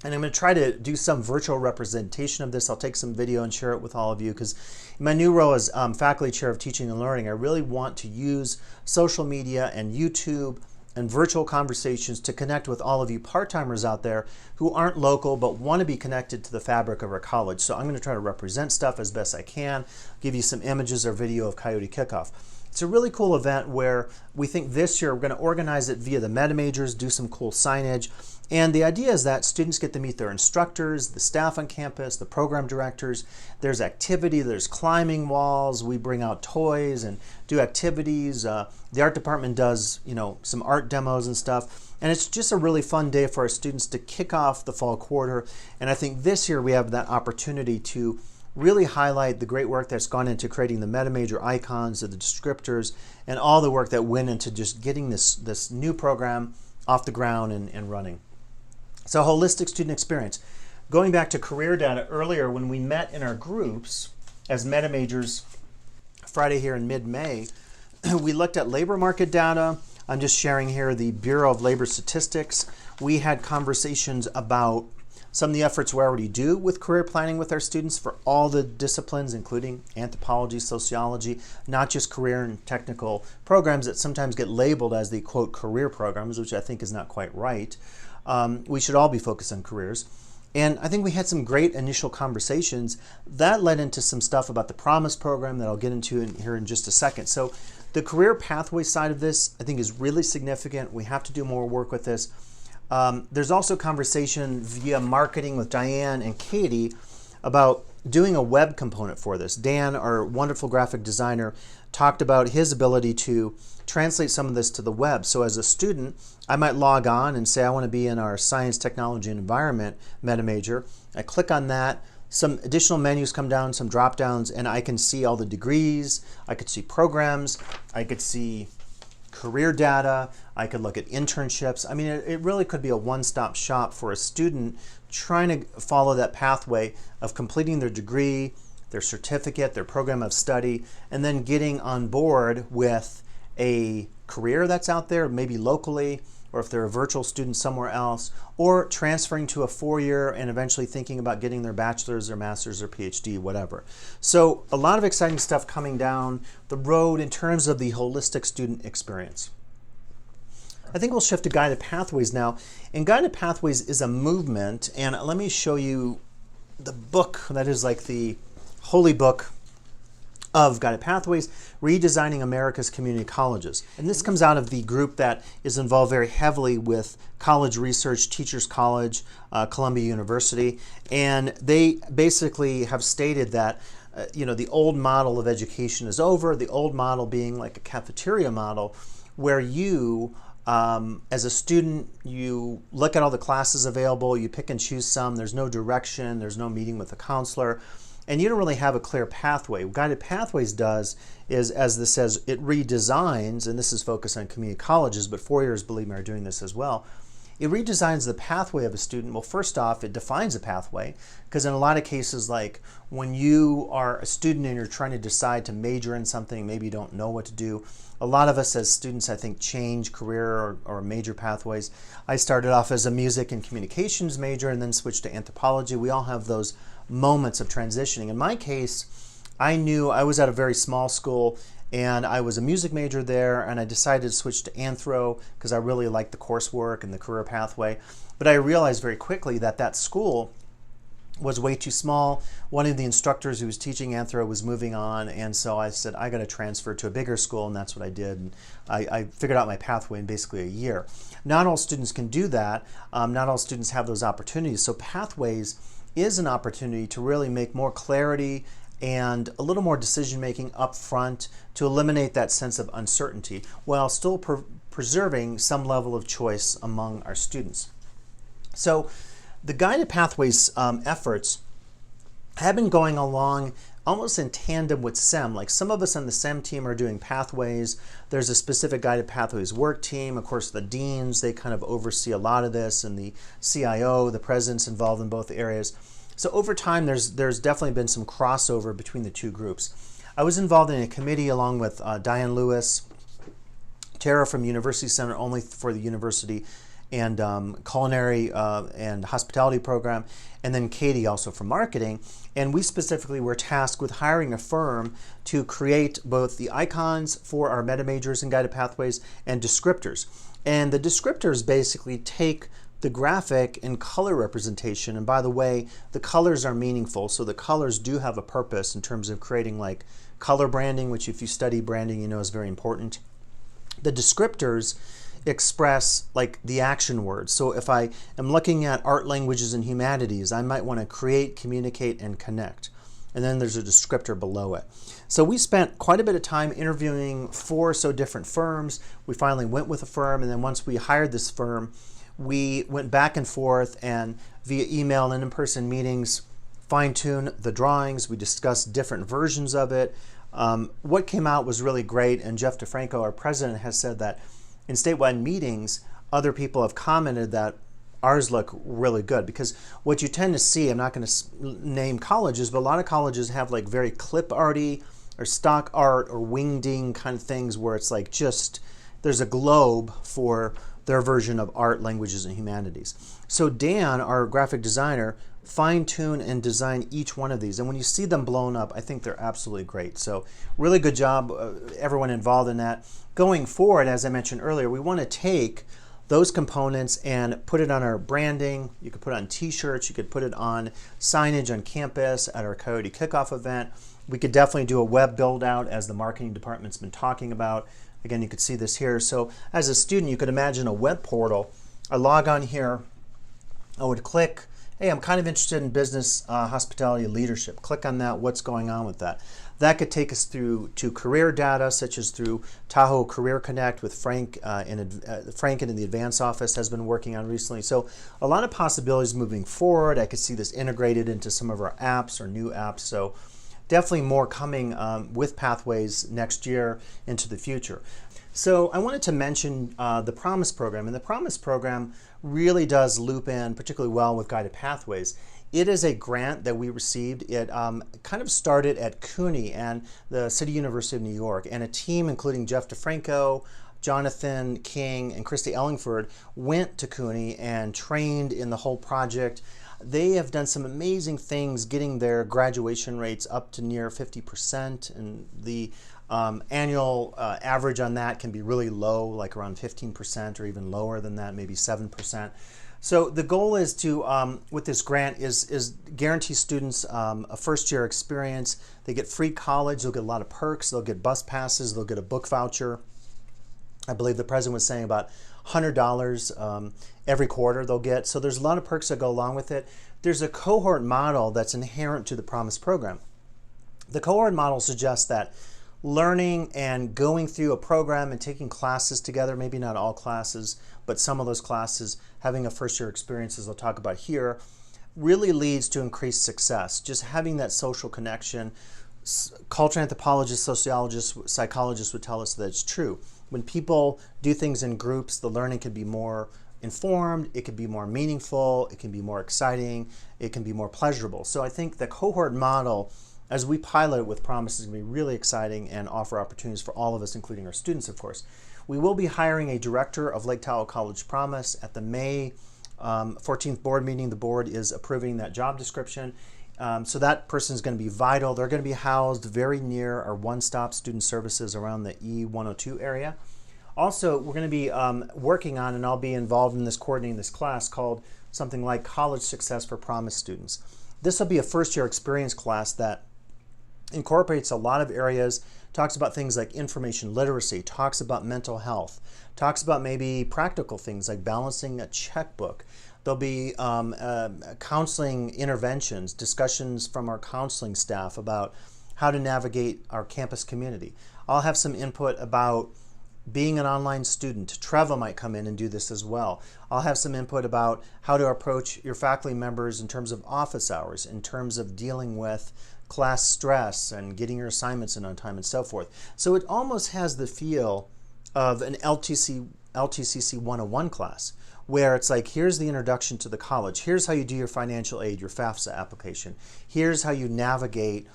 And I'm going to try to do some virtual representation of this. I'll take some video and share it with all of you, because in my new role as faculty chair of teaching and learning, I really want to use social media and YouTube and virtual conversations to connect with all of you part-timers out there who aren't local but want to be connected to the fabric of our college. So I'm going to try to represent stuff as best I can, give you some images or video of Coyote Kickoff. It's a really cool event where we think this year we're going to organize it via the MetaMajors, do some cool signage. And the idea is that students get to meet their instructors, the staff on campus, the program directors. There's activity, there's climbing walls. We bring out toys and do activities. The art department does, some art demos and stuff. And it's just a really fun day for our students to kick off the fall quarter. And I think this year we have that opportunity to really highlight the great work that's gone into creating the MetaMajor icons, the descriptors, and all the work that went into just getting this new program off the ground and running. So holistic student experience. Going back to career data earlier, when we met in our groups as MetaMajors Friday here in mid-May, we looked at labor market data. I'm just sharing here the Bureau of Labor Statistics. We had conversations about some of the efforts we already do with career planning with our students for all the disciplines, including anthropology, sociology, not just career and technical programs that sometimes get labeled as the, quote, career programs, which I think is not quite right. We should all be focused on careers. And I think we had some great initial conversations that led into some stuff about the Promise program that I'll get into here in just a second. So the career pathway side of this, I think, is really significant. We have to do more work with this. There's also conversation via marketing with Diane and Katie about doing a web component for this. Dan, our wonderful graphic designer, talked about his ability to translate some of this to the web. So as a student, I might log on and say I want to be in our science, technology, and environment MetaMajor. I click on that. some additional menus come down, some drop downs, and I can see all the degrees, I could see programs, I could see career data, I could look at internships. I mean, it really could be a one-stop shop for a student trying to follow that pathway of completing their degree, their certificate, their program of study, and then getting on board with a career that's out there, maybe locally, or if they're a virtual student somewhere else, or transferring to a four-year and eventually thinking about getting their bachelor's or master's or PhD, whatever. So a lot of exciting stuff coming down the road in terms of the holistic student experience. I think we'll shift to Guided Pathways now. And Guided Pathways is a movement, and let me show you the book that is like the holy book of Guided Pathways, Redesigning America's Community Colleges. And this comes out of the group that is involved very heavily with college research, Teachers College, Columbia University. And they basically have stated that the old model of education is over, the old model being like a cafeteria model, where you, as a student, you look at all the classes available, you pick and choose some, there's no direction, there's no meeting with a counselor, and you don't really have a clear pathway. What Guided Pathways does is, as this says, it redesigns, and this is focused on community colleges, but four-years, believe me, are doing this as well. It redesigns the pathway of a student. Well, first off, it defines a pathway, because in a lot of cases, like when you are a student and you're trying to decide to major in something, maybe you don't know what to do. A lot of us as students, I think, change career or major pathways. I started off as a music and communications major and then switched to anthropology. We all have those moments of transitioning. In my case, I knew I was at a very small school and I was a music major there, and I decided to switch to anthro because I really liked the coursework and the career pathway. But I realized very quickly that that school was way too small. One of the instructors who was teaching anthro was moving on, and so I said, I got to transfer to a bigger school, and that's what I did. And I figured out my pathway in basically a year. Not all students can do that. Not all students have those opportunities. So Pathways is an opportunity to really make more clarity and a little more decision making up front to eliminate that sense of uncertainty while still preserving some level of choice among our students. So the Guided Pathways efforts have been going along almost in tandem with SEM. Like some of us on the SEM team are doing pathways. There's a specific Guided Pathways work team. Of course, the deans, they kind of oversee a lot of this, and the CIO, the president's involved in both areas. So over time, there's definitely been some crossover between the two groups. I was involved in a committee along with Diane Lewis, Tara from University Center only for the university, and culinary and hospitality program, and then Katie also from marketing. And we specifically were tasked with hiring a firm to create both the icons for our MetaMajors and Guided Pathways and descriptors. And the descriptors basically take the graphic and color representation, and by the way, the colors are meaningful, so the colors do have a purpose in terms of creating like color branding, which if you study branding, you know is very important. The descriptors express like the action words. So if I am looking at art, languages, and humanities, I might want to create, communicate, and connect. And then there's a descriptor below it. So we spent quite a bit of time interviewing 4 or so different firms. We finally went with a firm, and then once we hired this firm, we went back and forth and via email and in-person meetings, fine-tune the drawings. We discussed different versions of it. What came out was really great, and Jeff DeFranco, our president, has said that in statewide meetings, other people have commented that ours look really good, because what you tend to see, I'm not going to name colleges, but a lot of colleges have like very clip arty or stock art or wingding kind of things where it's like just there's a globe for their version of art, languages, and humanities. So Dan, our graphic designer, fine-tune and design each one of these. And when you see them blown up, I think they're absolutely great. So really good job, everyone involved in that. Going forward, as I mentioned earlier, we want to take those components and put it on our branding. You could put it on t-shirts, you could put it on signage on campus at our Coyote Kickoff event. We could definitely do a web build out, as the marketing department's been talking about. Again, you could see this here. So as a student, you could imagine a web portal. I log on here, I would click, hey, I'm kind of interested in business, hospitality, leadership. Click on that, what's going on with that. That could take us through to career data, such as through Tahoe Career Connect with Frank, Frank in the advanced office has been working on recently. So a lot of possibilities moving forward. I could see this integrated into some of our apps or new apps. So definitely more coming with Pathways next year into the future. So I wanted to mention the Promise program, and the Promise program really does loop in particularly well with Guided Pathways. It is a grant that we received. It kind of started at CUNY and the City University of New York, and a team including Jeff DeFranco, Jonathan King, and Christy Ellingford went to CUNY and trained in the whole project. They have done some amazing things getting their graduation rates up to near 50%, and the annual average on that can be really low, like around 15% or even lower than that, maybe 7%. So the goal is to, with this grant, is guarantee students a first-year experience. They get free college, they'll get a lot of perks, they'll get bus passes, they'll get a book voucher. I believe the president was saying about $100 every quarter they'll get. So there's a lot of perks that go along with it. There's a cohort model that's inherent to the Promise program. The cohort model suggests that learning and going through a program and taking classes together, maybe not all classes, but some of those classes, having a first-year experience, as I'll talk about here, really leads to increased success. Just having that social connection. Culture anthropologists, sociologists, psychologists would tell us that it's true. When people do things in groups, the learning can be more informed, it can be more meaningful, it can be more exciting, it can be more pleasurable. So I think the cohort model, as we pilot it with Promise, is going to be really exciting and offer opportunities for all of us, including our students, of course. We will be hiring a director of Lake Tahoe College Promise at the May 14th board meeting. The board is approving that job description. So that person is going to be vital. They're going to be housed very near our one-stop student services around the E102 area. Also, we're going to be working on, and I'll be involved in this, coordinating this class called something like College Success for Promise Students. This will be a first-year experience class that incorporates a lot of areas, talks about things like information literacy, talks about mental health, talks about maybe practical things like balancing a checkbook. There'll be counseling interventions, discussions from our counseling staff about how to navigate our campus community. I'll have some input about being an online student. Treva might come in and do this as well. I'll have some input about how to approach your faculty members in terms of office hours, in terms of dealing with class stress and getting your assignments in on time and so forth. So it almost has the feel of an LTCC 101 class, where it's like, here's the introduction to the college. Here's how you do your financial aid, your FAFSA application. Here's how you navigate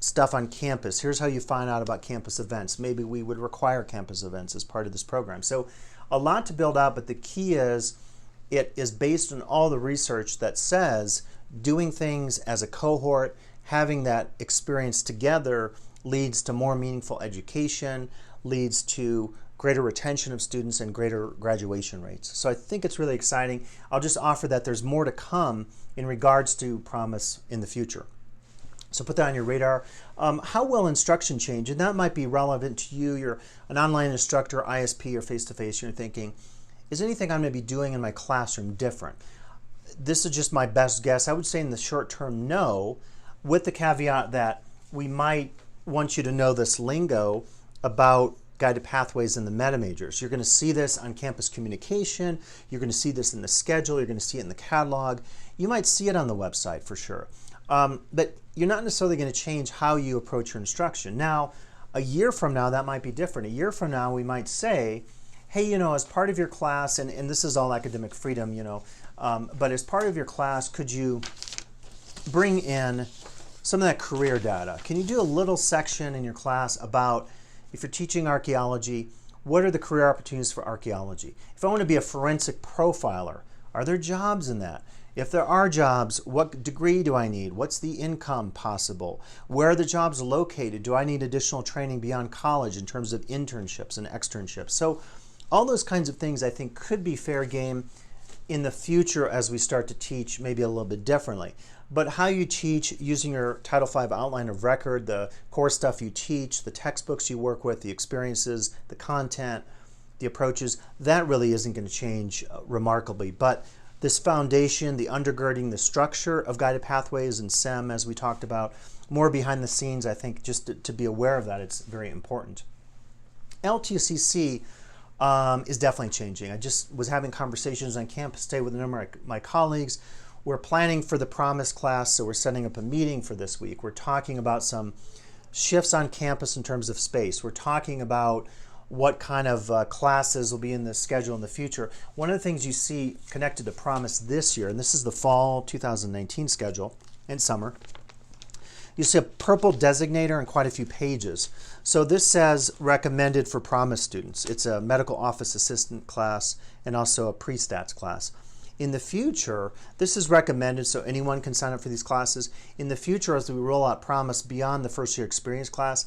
stuff on campus. Here's how you find out about campus events. Maybe we would require campus events as part of this program. So a lot to build out, but the key is it is based on all the research that says doing things as a cohort, having that experience together leads to more meaningful education, leads to greater retention of students and greater graduation rates. So I think it's really exciting. I'll just offer that there's more to come in regards to Promise in the future. So put that on your radar. How will instruction change? And that might be relevant to you. You're an online instructor, ISP, or face-to-face. You're thinking, is anything I'm going to be doing in my classroom different? This is just my best guess. I would say in the short term, no, with the caveat that we might want you to know this lingo about Guided Pathways and the MetaMajors. You're going to see this on campus communication. You're going to see this in the schedule. You're going to see it in the catalog. You might see it on the website for sure. But you're not necessarily going to change how you approach your instruction. Now, a year from now, that might be different. A year from now, we might say, hey, you know, as part of your class, and this is all academic freedom, you know, but as part of your class, could you bring in some of that career data? Can you do a little section in your class about, if you're teaching archaeology, what are the career opportunities for archaeology? If I want to be a forensic profiler, are there jobs in that? If there are jobs, what degree do I need? What's the income possible? Where are the jobs located? Do I need additional training beyond college in terms of internships and externships? So all those kinds of things I think could be fair game in the future as we start to teach maybe a little bit differently. But how you teach using your Title V outline of record, the core stuff you teach, the textbooks you work with, the experiences, the content, the approaches, that really isn't going to change remarkably. But this foundation, the undergirding, the structure of guided pathways and SEM, as we talked about, more behind the scenes. I think just to be aware of that, it's very important. LTCC is definitely changing. I just was having conversations on campus today with a number of my colleagues. We're planning for the Promise class, so we're setting up a meeting for this week. We're talking about some shifts on campus in terms of space. We're talking about what kind of classes will be in the schedule in the future. One of the things you see connected to Promise this year, and this is the fall 2019 schedule and summer, you see a purple designator and quite a few pages. So this says recommended for Promise students. It's a medical office assistant class and also a pre-stats class. In the future, this is recommended so anyone can sign up for these classes. In the future, as we roll out Promise beyond the first year experience class,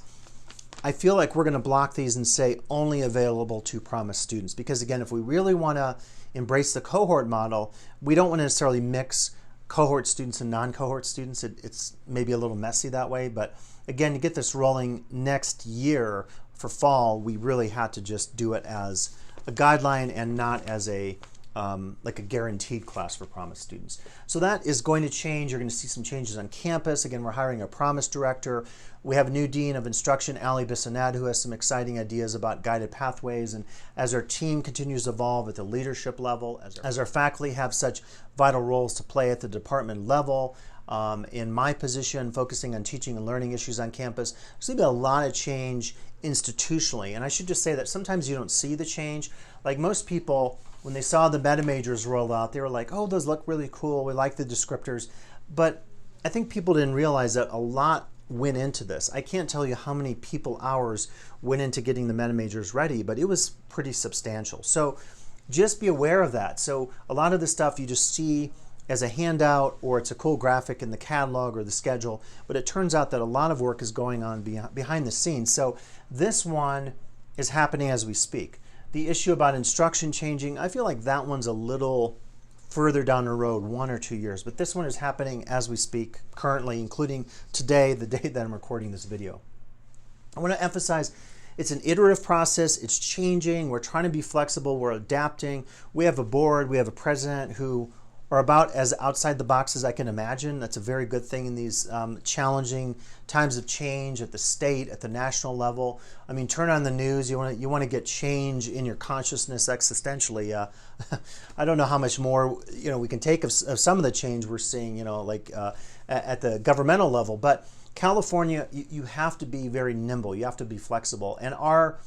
I feel like we're going to block these and say only available to Promise students. Because again, if we really want to embrace the cohort model, we don't want to necessarily mix cohort students and non-cohort students. It's maybe a little messy that way. But again, to get this rolling next year for fall, we really had to just do it as a guideline and not as like a guaranteed class for Promise students. So that is going to change. You're going to see some changes on campus. Again, we're hiring a Promise director. We have a new Dean of Instruction, Ali Bissonad, who has some exciting ideas about guided pathways. And as our team continues to evolve at the leadership level, as our faculty have such vital roles to play at the department level, in my position, focusing on teaching and learning issues on campus, there's going to be a lot of change institutionally. And I should just say that sometimes you don't see the change. Like most people, when they saw the MetaMajors roll out, they were like, oh, those look really cool. We like the descriptors. But I think people didn't realize that a lot went into this. I can't tell you how many people hours went into getting the MetaMajors ready, but it was pretty substantial. So just be aware of that. So a lot of the stuff you just see as a handout, or it's a cool graphic in the catalog or the schedule, but it turns out that a lot of work is going on behind the scenes. So this one is happening as we speak. The issue about instruction changing, I feel like that one's a little further down the road, 1 or 2 years, but this one is happening as we speak currently, including today, the day that I'm recording this video. I want to emphasize it's an iterative process. It's changing. We're trying to be flexible. We're adapting. We have a board. We have a president who are about as outside the box as I can imagine. That's a very good thing in these challenging times of change at the state, at the national level. I mean, turn on the news. You want to get change in your consciousness existentially. I don't know how much more we can take of some of the change we're seeing. Like at the governmental level, but California, you have to be very nimble. You have to be flexible, and our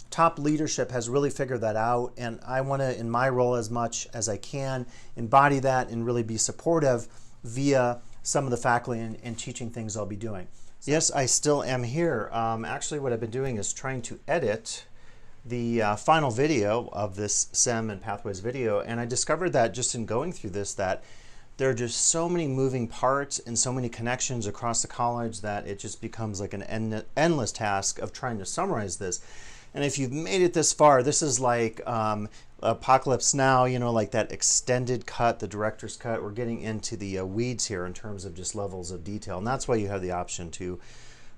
top leadership has really figured that out, and I want to, in my role as much as I can, embody that and really be supportive via some of the faculty and teaching things I'll be doing. Yes, I still am here. Actually, what I've been doing is trying to edit the final video of this SEM and Pathways video, and I discovered that just in going through this that there are just so many moving parts and so many connections across the college that it just becomes like an endless task of trying to summarize this. And if you've made it this far, this is like Apocalypse Now, like that extended cut, the director's cut. We're getting into the weeds here in terms of just levels of detail. And that's why you have the option to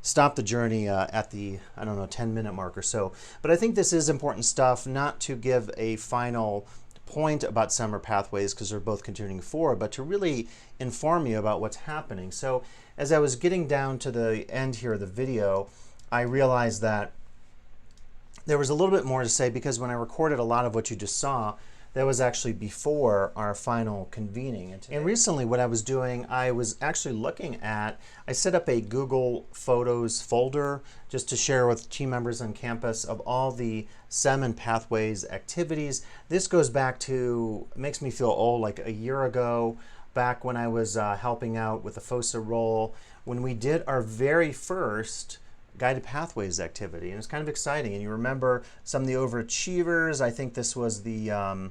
stop the journey at the, 10-minute mark or so. But I think this is important stuff, not to give a final point about summer pathways because they're both continuing forward, but to really inform you about what's happening. So as I was getting down to the end here of the video, I realized that there was a little bit more to say because when I recorded a lot of what you just saw, that was actually before our final convening. And recently what I was doing, I was actually looking at, I set up a Google Photos folder just to share with team members on campus of all the SEM and Pathways activities. This goes back to, it makes me feel old, like a year ago, back when I was helping out with the FOSA role, when we did our very first Guided Pathways activity, and it's kind of exciting. And you remember some of the overachievers. I think this was the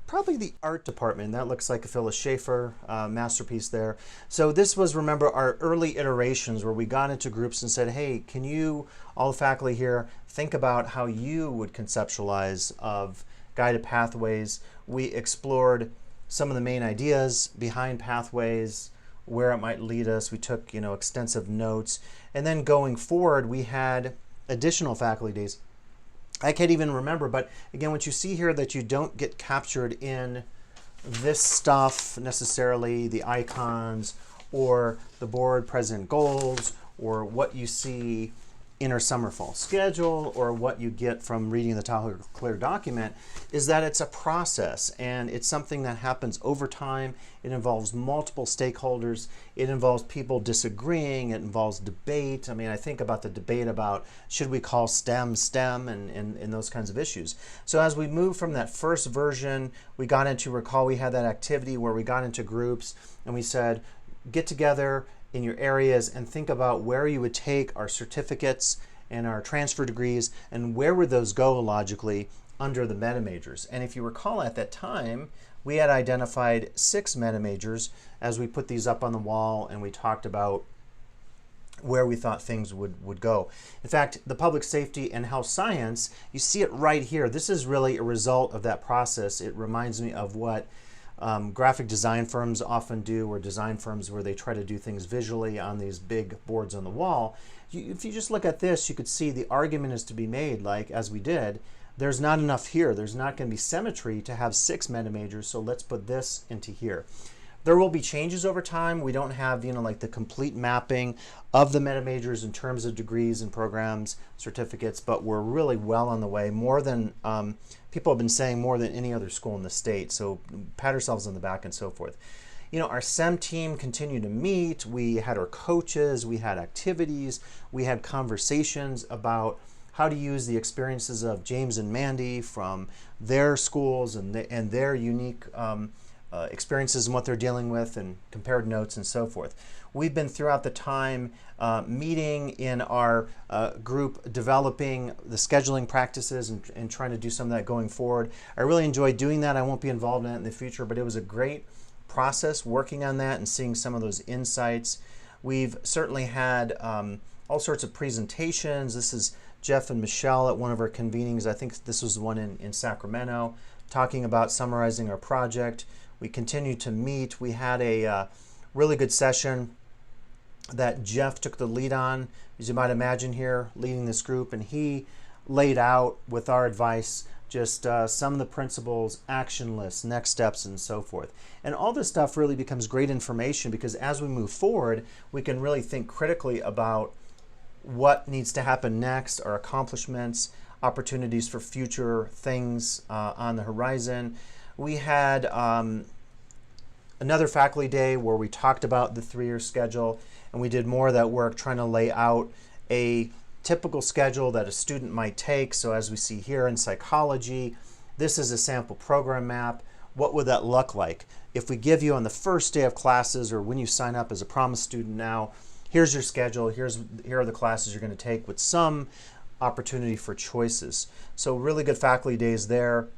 probably the art department. That looks like a Phyllis Schaefer masterpiece there. So this was, remember, our early iterations where we got into groups and said, hey, can you, all the faculty here, think about how you would conceptualize of Guided Pathways. We explored some of the main ideas behind Pathways, where it might lead us. We took, extensive notes. And then going forward, we had additional faculty days. I can't even remember, but again, what you see here that you don't get captured in this stuff necessarily, the icons, or the board president goals, or what you see in our summer fall schedule, or what you get from reading the Tahoe Clear document, is that it's a process and it's something that happens over time. It involves multiple stakeholders. It involves people disagreeing. It involves debate. I mean, I think about the debate about should we call STEM STEM and those kinds of issues. So as we move from that first version, we got into, recall we had that activity where we got into groups and we said, get together in your areas and think about where you would take our certificates and our transfer degrees and where would those go logically under the MetaMajors. And if you recall at that time, we had identified 6 MetaMajors as we put these up on the wall and we talked about where we thought things would go. In fact, the public safety and health science, you see it right here. This is really a result of that process. It reminds me of what graphic design firms often do, or design firms where they try to do things visually on these big boards on the wall. If you just look at this, you could see the argument is to be made, like as we did, there's not enough here. There's not going to be symmetry to have 6 MetaMajors, so let's put this into here. There will be changes over time. We don't have, like the complete mapping of the MetaMajors in terms of degrees and programs, certificates, but we're really well on the way. More than, people have been saying, more than any other school in the state. So pat ourselves on the back and so forth. Our SEM team continued to meet. We had our coaches, we had activities, we had conversations about how to use the experiences of James and Mandy from their schools and their unique experiences and what they're dealing with, and compared notes and so forth. We've been throughout the time meeting in our group, developing the scheduling practices and trying to do some of that going forward. I really enjoyed doing that. I won't be involved in it in the future, but it was a great process working on that and seeing some of those insights. We've certainly had all sorts of presentations. This is Jeff and Michelle at one of our convenings. I think this was the one in Sacramento, talking about summarizing our project. We continued to meet. We had a really good session that Jeff took the lead on, as you might imagine here, leading this group, and he laid out, with our advice, just some of the principles, action lists, next steps, and so forth. And all this stuff really becomes great information, because as we move forward, we can really think critically about what needs to happen next, our accomplishments, opportunities for future things on the horizon. We had another faculty day where we talked about the 3-year schedule, and we did more of that work trying to lay out a typical schedule that a student might take. So as we see here in psychology, this is a sample program map. What would that look like? If we give you on the first day of classes, or when you sign up as a Promise student now, here's your schedule, here are the classes you're going to take, with some opportunity for choices. So really good faculty days there.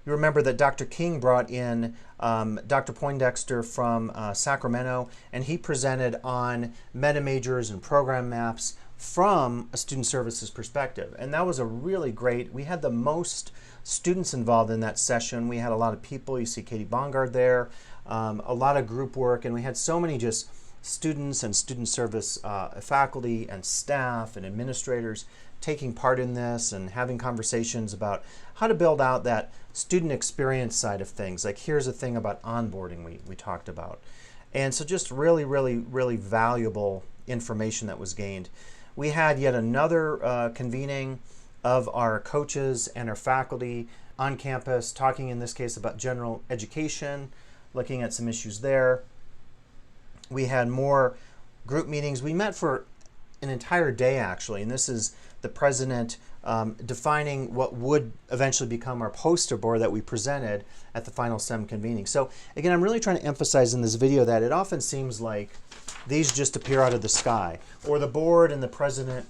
You remember that Dr. King brought in Dr. Poindexter from Sacramento, and he presented on MetaMajors and program maps from a student services perspective. And that was a really great, we had the most students involved in that session. We had a lot of people. You see Katie Bongard there, a lot of group work, and we had so many just students and student service faculty and staff and administrators taking part in this and having conversations about how to build out that student experience side of things. Like, here's a thing about onboarding we talked about. And so just really, really, really valuable information that was gained. We had yet another convening of our coaches and our faculty on campus, talking in this case about general education, looking at some issues there. We had more group meetings. We met for an entire day, actually, and this is the president defining what would eventually become our poster board that we presented at the final SEM convening. So again, I'm really trying to emphasize in this video that it often seems like these just appear out of the sky, or the board and the president,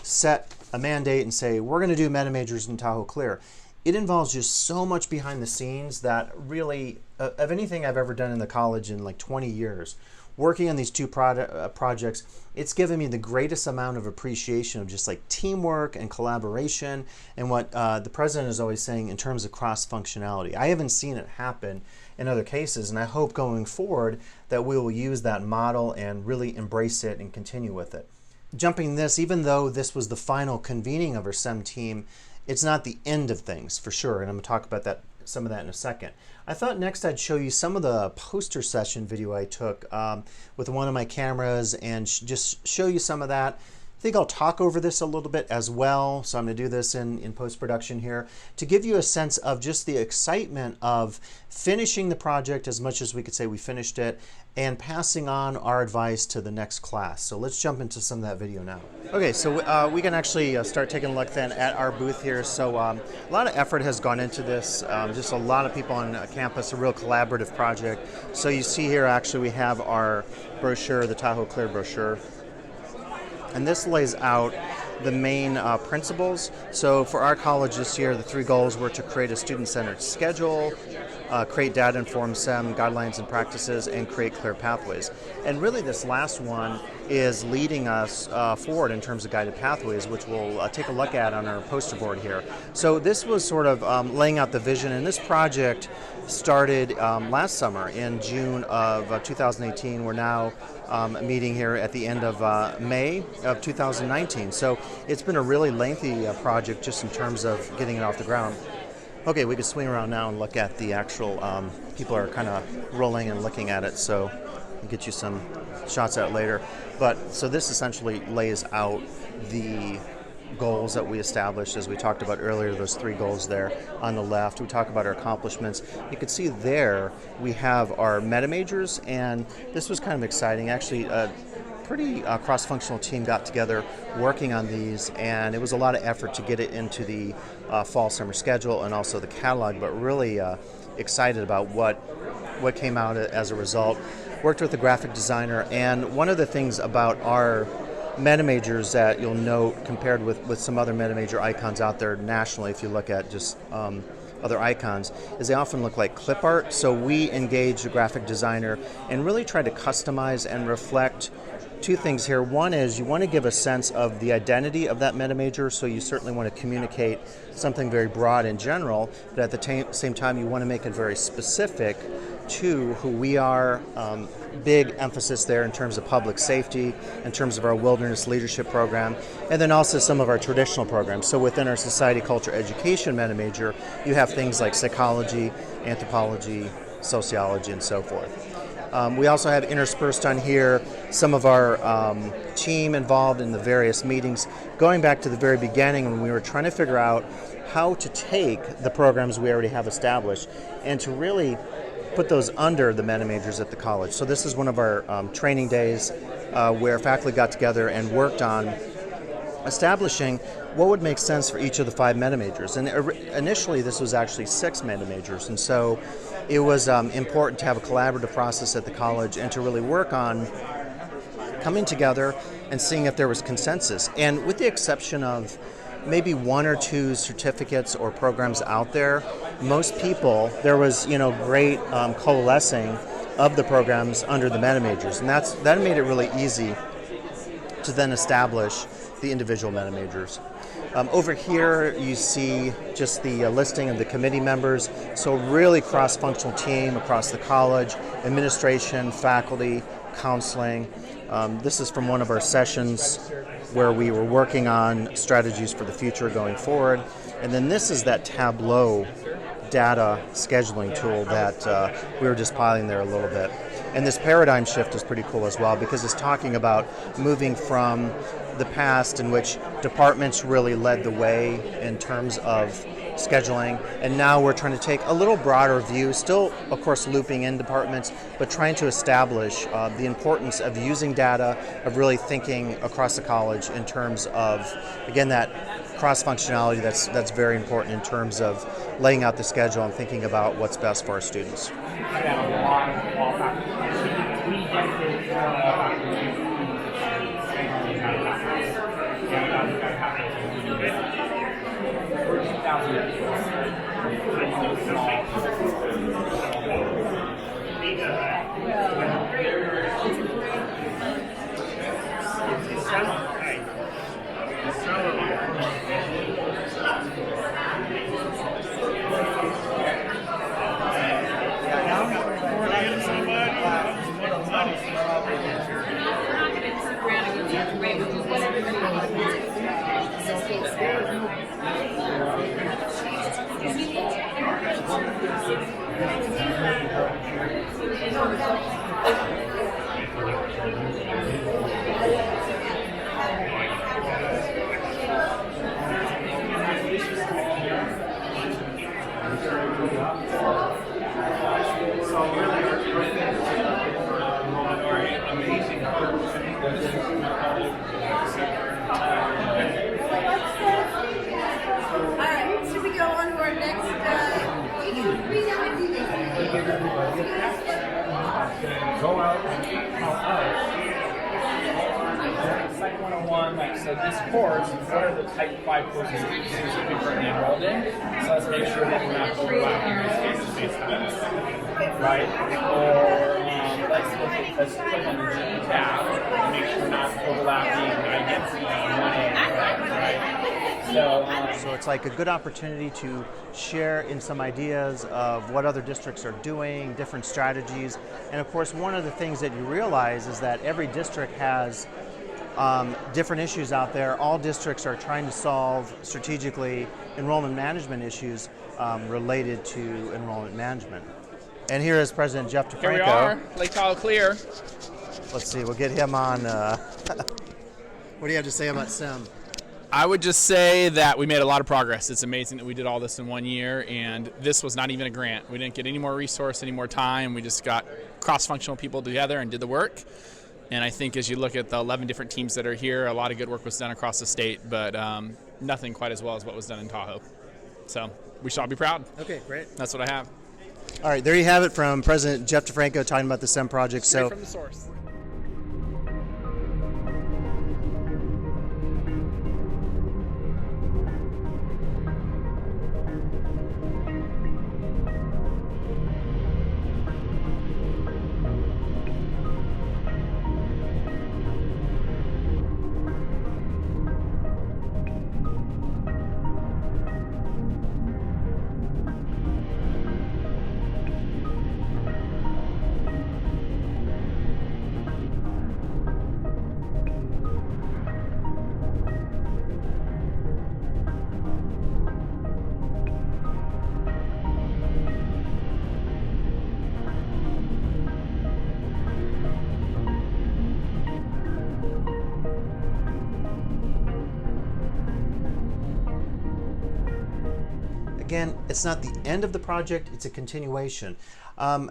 set a mandate and say, we're going to do MetaMajors in Tahoe Clear. It involves just so much behind the scenes that really, of anything I've ever done in the college in like 20 years, working on these 2 projects, it's given me the greatest amount of appreciation of just like teamwork and collaboration, and what the president is always saying in terms of cross-functionality. I haven't seen it happen in other cases, and I hope going forward that we will use that model and really embrace it and continue with it. Jumping this, even though this was the final convening of our SEM team, it's not the end of things, for sure, and I'm going to talk about that some of that in a second. I thought next I'd show you some of the poster session video I took with one of my cameras and just show you some of that. I think I'll talk over this a little bit as well, so I'm going to do this in post-production here to give you a sense of just the excitement of finishing the project as much as we could say we finished it and passing on our advice to the next class. So let's jump into some of that video now. Okay, so we can actually start taking a look then at our booth here. So a lot of effort has gone into this, just a lot of people on campus, a real collaborative project. So you see here actually we have our brochure, the Tahoe Clear brochure. And this lays out the main principles. So for our college this year, the 3 goals were to create a student-centered schedule, create data-informed SEM guidelines and practices, and create clear pathways. And really this last one is leading us forward in terms of guided pathways, which we'll take a look at on our poster board here. So this was sort of laying out the vision, and this project started last summer in June of 2018. We're now meeting here at the end of May of 2019. So it's been a really lengthy project just in terms of getting it off the ground. Okay, we can swing around now and look at the actual, people are kind of rolling and looking at it, so I'll get you some shots at it later. But so this essentially lays out the goals that we established, as we talked about earlier, those 3 goals there on the left. We talk about our accomplishments. You can see there we have our MetaMajors, and this was kind of exciting. Actually, a pretty cross-functional team got together working on these, and it was a lot of effort to get it into the fall-summer schedule and also the catalog, but really excited about what came out as a result. Worked with a graphic designer, and one of the things about our MetaMajors that you'll note compared with some other MetaMajor icons out there nationally, if you look at just other icons, is they often look like clip art. So we engaged a graphic designer and really tried to customize and reflect 2 things here. One is you want to give a sense of the identity of that MetaMajor, so you certainly want to communicate something very broad in general, but at the same time you want to make it very specific to who we are. Big emphasis there in terms of public safety, in terms of our wilderness leadership program, and then also some of our traditional programs. So within our society, culture, education MetaMajor, you have things like psychology, anthropology, sociology, and so forth. We also have interspersed on here some of our team involved in the various meetings, going back to the very beginning when we were trying to figure out how to take the programs we already have established and to really put those under the MetaMajors at the college. So this is one of our training days where faculty got together and worked on establishing what would make sense for each of the 5 MetaMajors. And initially this was actually 6 MetaMajors, and so it was important to have a collaborative process at the college and to really work on coming together and seeing if there was consensus. And with the exception of maybe 1 or 2 certificates or programs out there, most people, there was great coalescing of the programs under the MetaMajors, and that made it really easy to then establish the individual MetaMajors. Over here you see just the listing of the committee members, so really cross-functional team across the college, administration, faculty, counseling. This is from one of our sessions where we were working on strategies for the future going forward. And then this is that Tableau data scheduling tool that we were just piling there a little bit. And this paradigm shift is pretty cool as well, because it's talking about moving from the past in which departments really led the way in terms of scheduling, and now we're trying to take a little broader view, still of course looping in departments, but trying to establish the importance of using data, of really thinking across the college in terms of, again, that cross-functionality that's very important in terms of laying out the schedule and thinking about what's best for our students. Alright, should we go on to our next Go out Site 101, like, so this course, what are the type 5 courses that you're currently enrolled in? So let's make sure that we're not overlapping these face-to-face events, right? Or let's click on the G tab and make sure we're not overlapping guidance on 1A, right? So it's like a good opportunity to share in some ideas of what other districts are doing, different strategies. And of course, one of the things that you realize is that every district has different issues out there. All districts are trying to solve strategically enrollment management issues related to enrollment management. And here is President Jeff DeFranco. Here we are, Lake Tahoe clear. Let's see, we'll get him on. What do you have to say about SEM? I would just say that we made a lot of progress. It's amazing that we did all this in 1 year, and this was not even a grant. We didn't get any more resource, any more time. We just got cross-functional people together and did the work. And I think as you look at the 11 different teams that are here, a lot of good work was done across the state, but nothing quite as well as what was done in Tahoe. So we should all be proud. Okay, great. That's what I have. All right, there you have it from President Jeff DeFranco talking about the SEM project. Straight from the source. Again, it's not the end of the project, it's a continuation. Much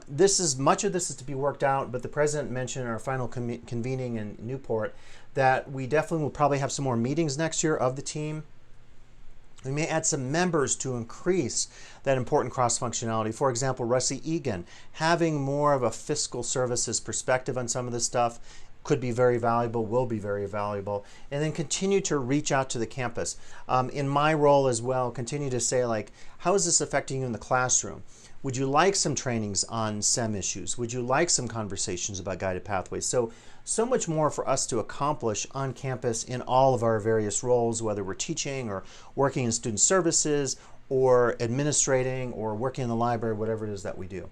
of this is to be worked out, but the President mentioned in our final convening in Newport that we definitely will probably have some more meetings next year of the team. We may add some members to increase that important cross-functionality. For example, Russie Egan, having more of a fiscal services perspective on some of this stuff could be very valuable, will be very valuable, and then continue to reach out to the campus. In my role as well, continue to say, like, how is this affecting you in the classroom? Would you like some trainings on SEM issues? Would you like some conversations about guided pathways? So much more for us to accomplish on campus in all of our various roles, whether we're teaching or working in student services or administrating or working in the library, whatever it is that we do.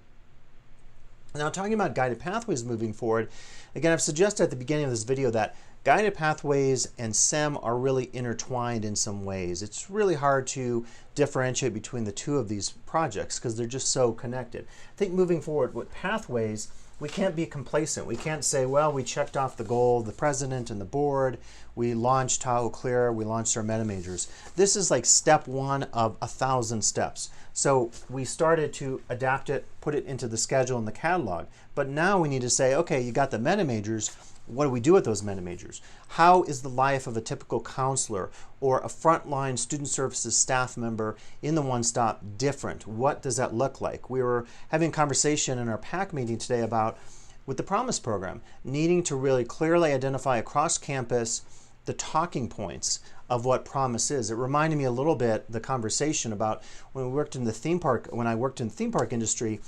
Now, talking about guided pathways moving forward, again, I've suggested at the beginning of this video that guided pathways and SEM are really intertwined in some ways. It's really hard to differentiate between the two of these projects because they're just so connected. I think moving forward with pathways, we can't be complacent. We can't say, well, we checked off the goal, the president and the board, we launched Tahoe Clear, we launched our MetaMajors. This is like step one of 1,000 steps. So we started to adapt it, put it into the schedule and the catalog. But now we need to say, okay, you got the MetaMajors, what do we do with those MetaMajors? How is the life of a typical counselor or a frontline student services staff member in the one-stop different? What does that look like? We were having a conversation in our PAC meeting today about, with the Promise program, needing to really clearly identify across campus the talking points of what Promise is. It reminded me a little bit the conversation about when we worked in the theme park, when I worked in the theme park industry,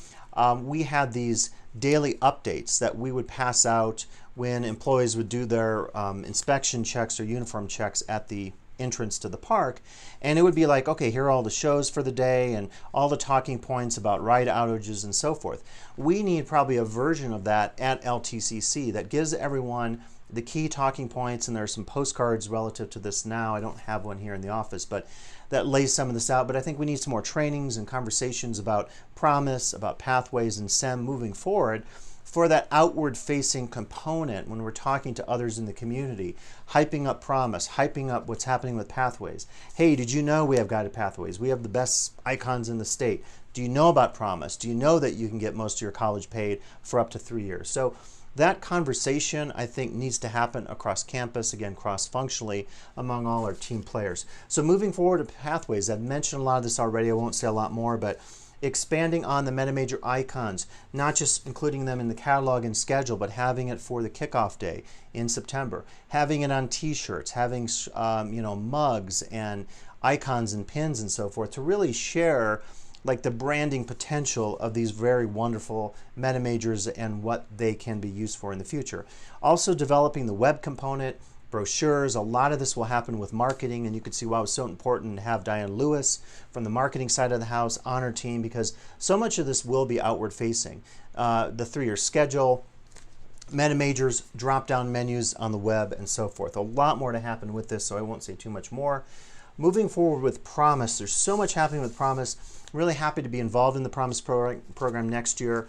we had these daily updates that we would pass out when employees would do their inspection checks or uniform checks at the entrance to the park. And it would be like, okay, here are all the shows for the day and all the talking points about ride outages and so forth. We need probably a version of that at LTCC that gives everyone the key talking points, and there are some postcards relative to this now. I don't have one here in the office, but that lays some of this out. But I think we need some more trainings and conversations about Promise, about pathways and SEM moving forward for that outward-facing component when we're talking to others in the community, hyping up Promise, hyping up what's happening with Pathways. Hey, did you know we have guided pathways? We have the best icons in the state. Do you know about Promise? Do you know that you can get most of your college paid for up to 3 years? So that conversation, I think, needs to happen across campus, again, cross-functionally among all our team players. So moving forward to Pathways, I've mentioned a lot of this already. I won't say a lot more, but expanding on the MetaMajor icons, not just including them in the catalog and schedule, but having it for the kickoff day in September, having it on t-shirts, having mugs and icons and pins and so forth to really share like the branding potential of these very wonderful MetaMajors and what they can be used for in the future. Also developing the web component, brochures. A lot of this will happen with marketing, and you can see why it was so important to have Diane Lewis from the marketing side of the house on our team, because so much of this will be outward facing. The 3-year schedule, MetaMajors, drop-down menus on the web, and so forth. A lot more to happen with this, so I won't say too much more. Moving forward with Promise, there's so much happening with Promise. I'm really happy to be involved in the Promise program next year.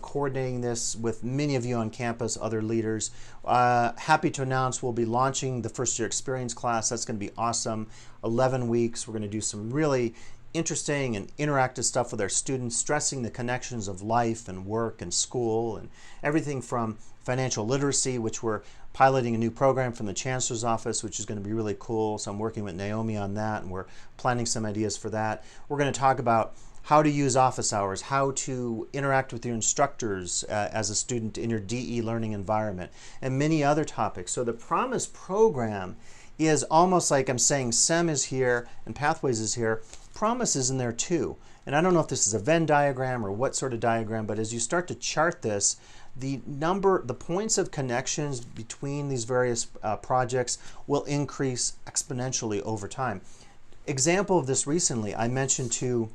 Coordinating this with many of you on campus, other leaders. Happy to announce we'll be launching the first year experience class. That's going to be awesome. 11 weeks. We're going to do some really interesting and interactive stuff with our students, stressing the connections of life and work and school and everything from financial literacy, which we're piloting a new program from the Chancellor's Office, which is going to be really cool. So I'm working with Naomi on that, and we're planning some ideas for that. We're going to talk about how to use office hours, how to interact with your instructors as a student in your DE learning environment, and many other topics. So the Promise program is almost like I'm saying SEM is here and Pathways is here. Promise is in there too. And I don't know if this is a Venn diagram or what sort of diagram, but as you start to chart this, the points of connections between these various projects will increase exponentially over time. Example of this recently, I mentioned to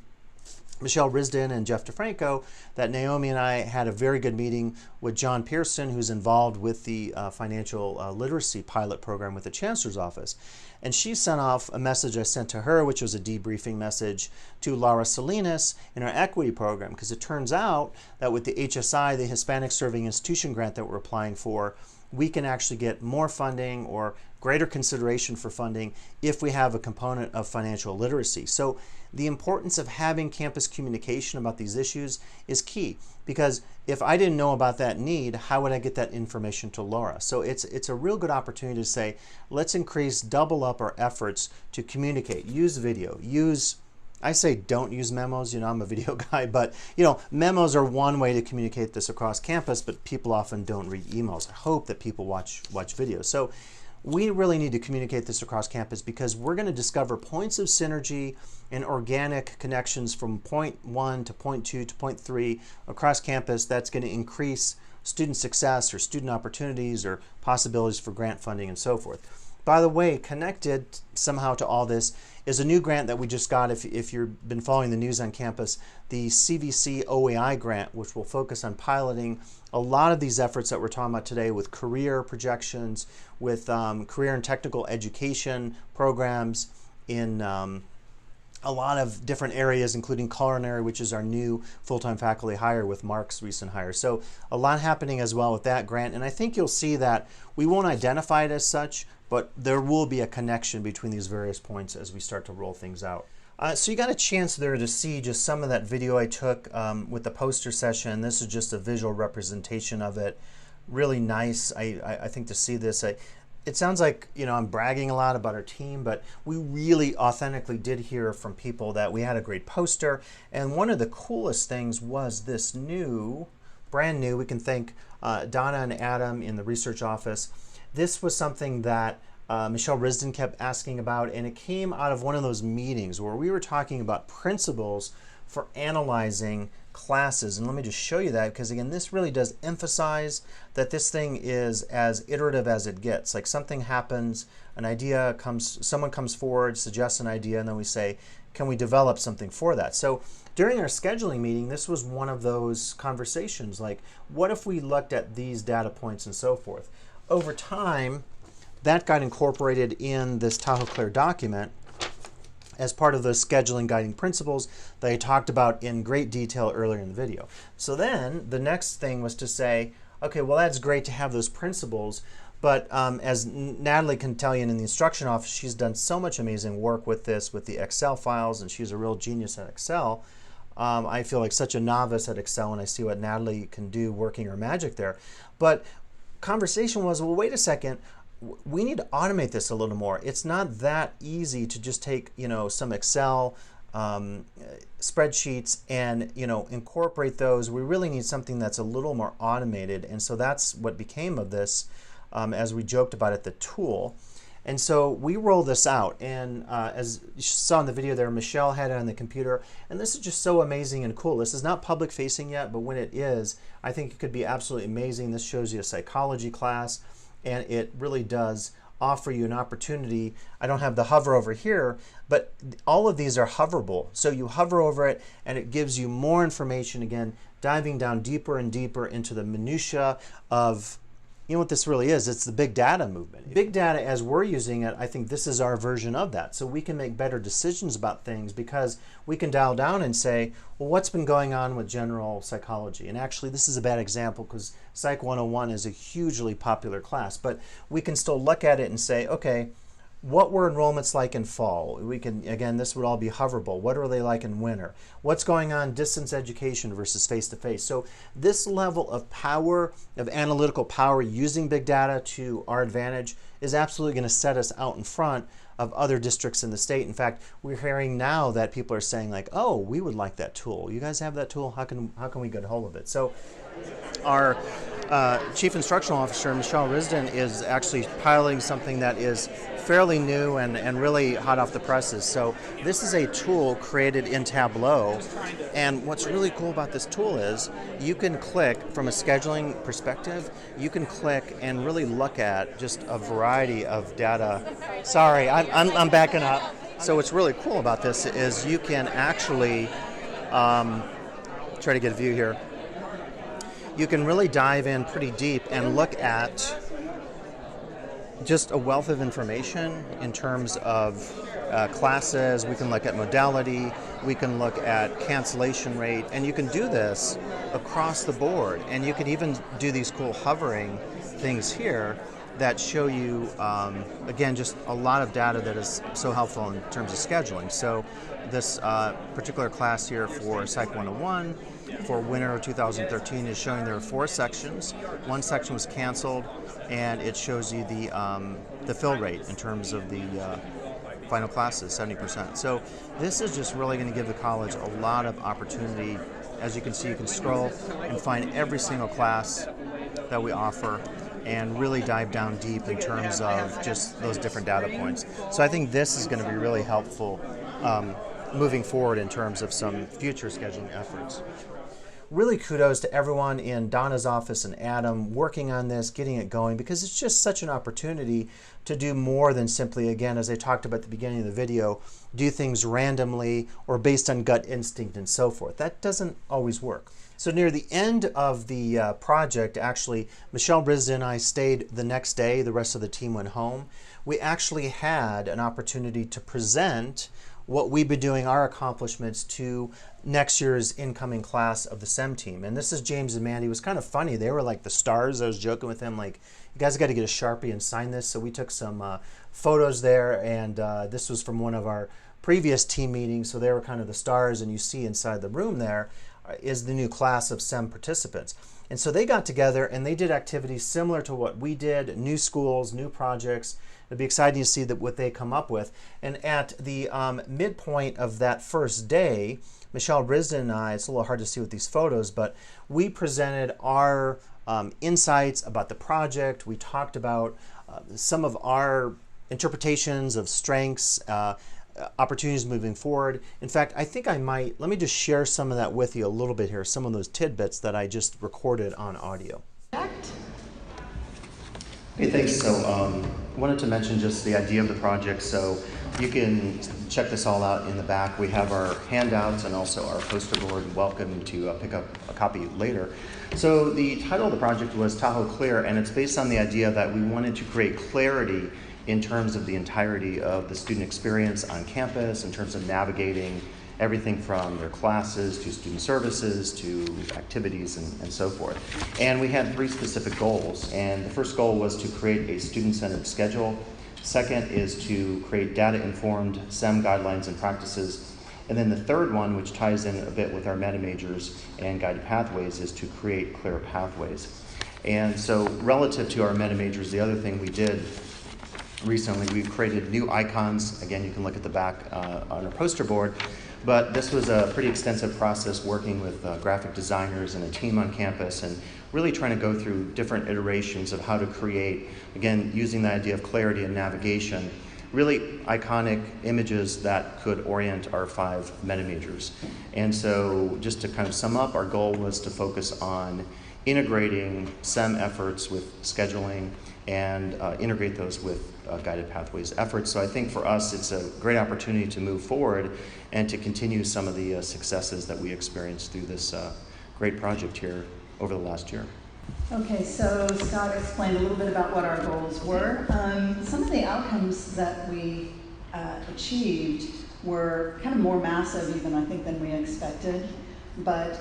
Michelle Risden and Jeff DeFranco that Naomi and I had a very good meeting with John Pearson, who's involved with the financial literacy pilot program with the Chancellor's Office. And she sent off a message I sent to her, which was a debriefing message to Laura Salinas in our equity program, because it turns out that with the HSI, the Hispanic Serving Institution grant that we're applying for, we can actually get more funding or greater consideration for funding if we have a component of financial literacy. So the importance of having campus communication about these issues is key, because if I didn't know about that need, how would I get that information to Laura? So it's a real good opportunity to say, let's double up our efforts to communicate, use video, I say don't use memos, I'm a video guy, but memos are one way to communicate this across campus, but people often don't read emails. I hope that people watch videos. So we really need to communicate this across campus, because we're going to discover points of synergy and organic connections from point 1 to point 2 to point 3 across campus. That's going to increase student success or student opportunities or possibilities for grant funding and so forth. By the way, connected somehow to all this is a new grant that we just got, if you've been following the news on campus, the CVC OAI grant, which will focus on piloting a lot of these efforts that we're talking about today with career projections, with career and technical education programs in a lot of different areas, including culinary, which is our new full-time faculty hire with Mark's recent hire. So a lot happening as well with that grant, and I think you'll see that we won't identify it as such, but there will be a connection between these various points as we start to roll things out. So you got a chance there to see just some of that video I took with the poster session. This is just a visual representation of it. Really nice, I think, to see this. It sounds like I'm bragging a lot about our team, but we really authentically did hear from people that we had a great poster. And one of the coolest things was this brand new, we can thank Donna and Adam in the research office. This was something that Michelle Risden kept asking about, and it came out of one of those meetings where we were talking about principles for analyzing classes. And let me just show you that, because again, this really does emphasize that this thing is as iterative as it gets. Like something happens, an idea comes, someone comes forward, suggests an idea, and then we say, can we develop something for that? So during our scheduling meeting, this was one of those conversations, like what if we looked at these data points and so forth. Over time, that got incorporated in this Tahoe Clear document, as part of those scheduling guiding principles that I talked about in great detail earlier in the video. So then the next thing was to say, okay, well, that's great to have those principles, but as Natalie can tell you in the instruction office, she's done so much amazing work with this, with the Excel files, and she's a real genius at Excel. I feel like such a novice at Excel when I see what Natalie can do working her magic there. But conversation was, well, wait a second, we need to automate this a little more. It's not that easy to just take, some Excel spreadsheets and, incorporate those. We really need something that's a little more automated. And so that's what became of this, as we joked about it, the tool. And so we roll this out, and as you saw in the video there, Michelle had it on the computer, and this is just so amazing and cool. This is not public facing yet, but when it is, I think it could be absolutely amazing. This shows you a psychology class, and it really does offer you an opportunity. I don't have the hover over here, but all of these are hoverable. So you hover over it, and it gives you more information, again, diving down deeper and deeper into the minutia of what this really is. It's the big data movement. Big data, as we're using it, I think this is our version of that. So we can make better decisions about things because we can dial down and say, well, what's been going on with general psychology? And actually, this is a bad example because Psych 101 is a hugely popular class, but we can still look at it and say, okay, what were enrollments like in fall? We can, again, this would all be hoverable. What are they like in winter? What's going on distance education versus face-to-face? So this level of power, of analytical power using big data to our advantage is absolutely going to set us out in front of other districts in the state. In fact, we're hearing now that people are saying like, oh, we would like that tool. You guys have that tool? How can we get a hold of it? So our Chief Instructional Officer, Michelle Risden, is actually piloting something that is fairly new and really hot off the presses. So this is a tool created in Tableau, and what's really cool about this tool is you can click from a scheduling perspective, you can click and really look at just a variety of data. Sorry, I'm backing up. So what's really cool about this is you can actually try to get a view here. You can really dive in pretty deep and look at just a wealth of information in terms of classes. We can look at modality, we can look at cancellation rate, and you can do this across the board. And you can even do these cool hovering things here that show you, again, just a lot of data that is so helpful in terms of scheduling. So this particular class here for Psych 101 for winter of 2013 is showing there are 4 sections. One section was canceled, and it shows you the fill rate in terms of the final classes, 70%. So this is just really going to give the college a lot of opportunity. As you can see, you can scroll and find every single class that we offer and really dive down deep in terms of just those different data points. So I think this is going to be really helpful moving forward in terms of some future scheduling efforts. Really kudos to everyone in Donna's office and Adam working on this, getting it going, because it's just such an opportunity to do more than simply, again, as I talked about at the beginning of the video, do things randomly or based on gut instinct and so forth. That doesn't always work. So near the end of the project, actually, Michelle Risden and I stayed the next day. The rest of the team went home. We actually had an opportunity to present what we've been doing, our accomplishments, to next year's incoming class of the SEM team. And this is James and Mandy. It was kind of funny. They were like the stars. I was joking with them, like, you guys got to get a Sharpie and sign this. So we took some photos there, and this was from one of our previous team meetings. So they were kind of the stars, and you see inside the room there is the new class of SEM participants. And so they got together and they did activities similar to what we did, new schools, new projects. It'd be exciting to see what they come up with. And at the midpoint of that first day, Michelle Risden and I, it's a little hard to see with these photos, but we presented our insights about the project. We talked about some of our interpretations of strengths, opportunities moving forward. In fact, I think I might, let me just share some of that with you a little bit here, some of those tidbits that I just recorded on audio. Okay, thanks. So wanted to mention just the idea of the project. So you can check this all out in the back. We have our handouts and also our poster board. Welcome to pick up a copy later. So the title of the project was Tahoe Clear, and it's based on the idea that we wanted to create clarity in terms of the entirety of the student experience on campus, in terms of navigating everything from their classes to student services to activities and so forth. And we had 3 specific goals. And the first goal was to create a student-centered schedule. Second is to create data-informed SEM guidelines and practices. And then the third one, which ties in a bit with our MetaMajors and guided pathways, is to create clear pathways. And so relative to our MetaMajors, the other thing we did recently, we created new icons. Again, you can look at the back on our poster board. But this was a pretty extensive process working with graphic designers and a team on campus and really trying to go through different iterations of how to create, again, using the idea of clarity and navigation, really iconic images that could orient our 5 MetaMajors. And so just to kind of sum up, our goal was to focus on integrating SEM efforts with scheduling and integrate those with guided pathways efforts. So I think for us it's a great opportunity to move forward and to continue some of the successes that we experienced through this great project here over the last year. Okay, so Scott explained a little bit about what our goals were. Some of the outcomes that we achieved were kind of more massive even, I think, than we expected. But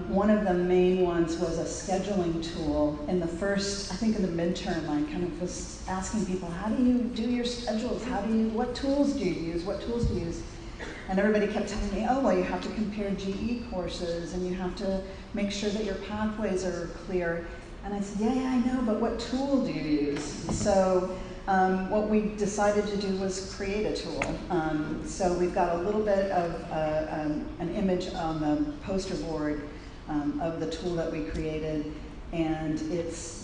one of the main ones was a scheduling tool. In the first, I think in the midterm, I kind of was asking people, how do you do your schedules? What tools do you use? What tools do you use? And everybody kept telling me, oh, well, you have to compare GE courses and you have to make sure that your pathways are clear. And I said, yeah, I know, but what tool do you use? So what we decided to do was create a tool. So we've got a little bit of an image on the poster board of the tool that we created, and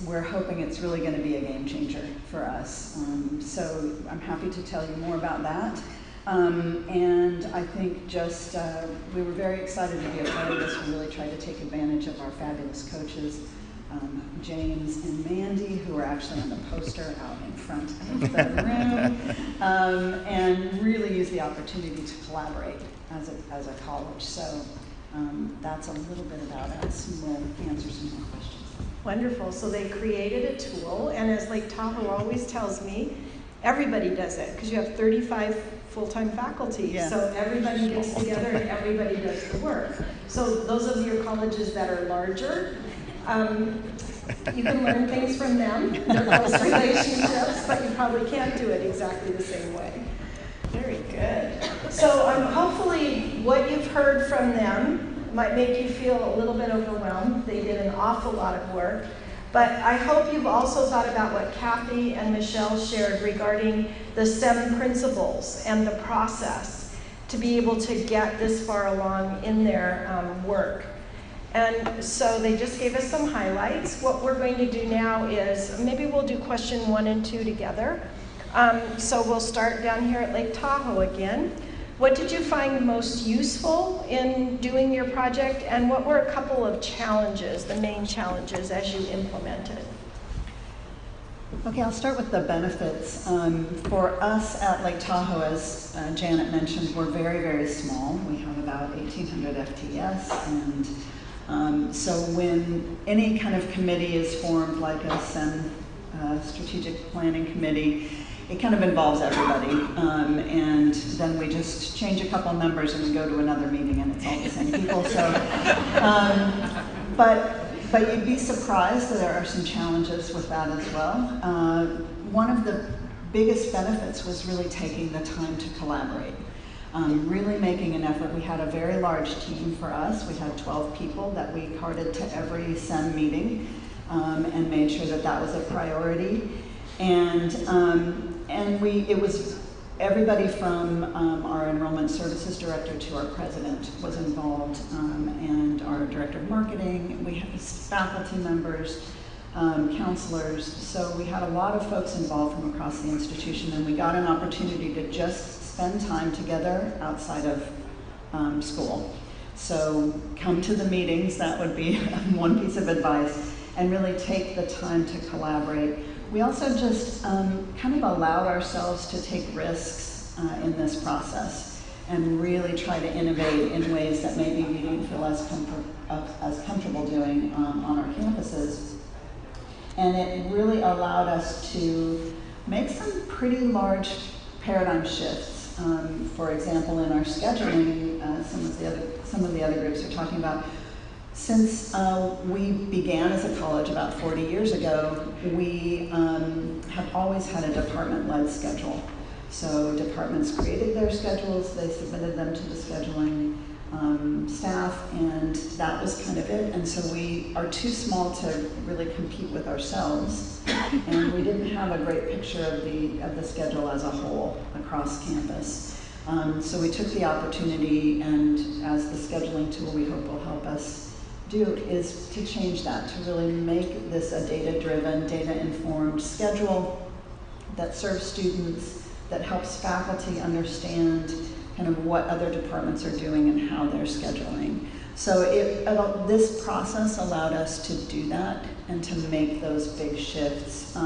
we're hoping it's really going to be a game changer for us. So I'm happy to tell you more about that. And I think just we were very excited to be a part of this. We really tried to take advantage of our fabulous coaches, James and Mandy, who are actually on the poster out in front of the room, and really use the opportunity to collaborate as a college. So that's a little bit about us, and we'll answer some more questions. Wonderful. So they created a tool, and as Lake Tahoe always tells me, everybody does it because you have 35 full-time faculty. Yeah. So everybody gets together and everybody does the work. So those of your colleges that are larger, you can learn things from them, their close relationships, but you probably can't do it exactly the same way. Very good. So hopefully what you've heard from them might make you feel a little bit overwhelmed. They did an awful lot of work. But I hope you've also thought about what Kathy and Michelle shared regarding the SEM principles and the process to be able to get this far along in their work. And so they just gave us some highlights. What we're going to do now is maybe we'll do question 1 and 2 together. So we'll start down here at Lake Tahoe again. What did you find most useful in doing your project, and what were a couple of challenges, the main challenges as you implemented? Okay, I'll start with the benefits. For us at Lake Tahoe, as Janet mentioned, we're very, very small. We have about 1,800 FTS, and so when any kind of committee is formed, like a SEM strategic planning committee, it kind of involves everybody, and then we just change a couple members and we go to another meeting and it's all the same people. So, but you'd be surprised that there are some challenges with that as well. One of the biggest benefits was really taking the time to collaborate, really making an effort. We had a very large team for us. We had 12 people that we carted to every SEM meeting and made sure that that was a priority. And it was everybody from our enrollment services director to our president was involved, and our director of marketing. We had faculty members, counselors. So we had a lot of folks involved from across the institution, and we got an opportunity to just spend time together outside of school. So come to the meetings, that would be one piece of advice, and really take the time to collaborate. We also just kind of allowed ourselves to take risks in this process and really try to innovate in ways that maybe we didn't feel as comfortable doing on our campuses. And it really allowed us to make some pretty large paradigm shifts. For example, in our scheduling, some of the other groups are talking about, since we began as a college about 40 years ago, we have always had a department-led schedule. So departments created their schedules, they submitted them to the scheduling staff, and that was kind of it. And so we are too small to really compete with ourselves, and we didn't have a great picture of the schedule as a whole across campus. So we took the opportunity, and as the scheduling tool we hope will help us do, is to change that, to really make this a data-driven, data-informed schedule that serves students, that helps faculty understand kind of what other departments are doing and how they're scheduling. So this process allowed us to do that and to make those big shifts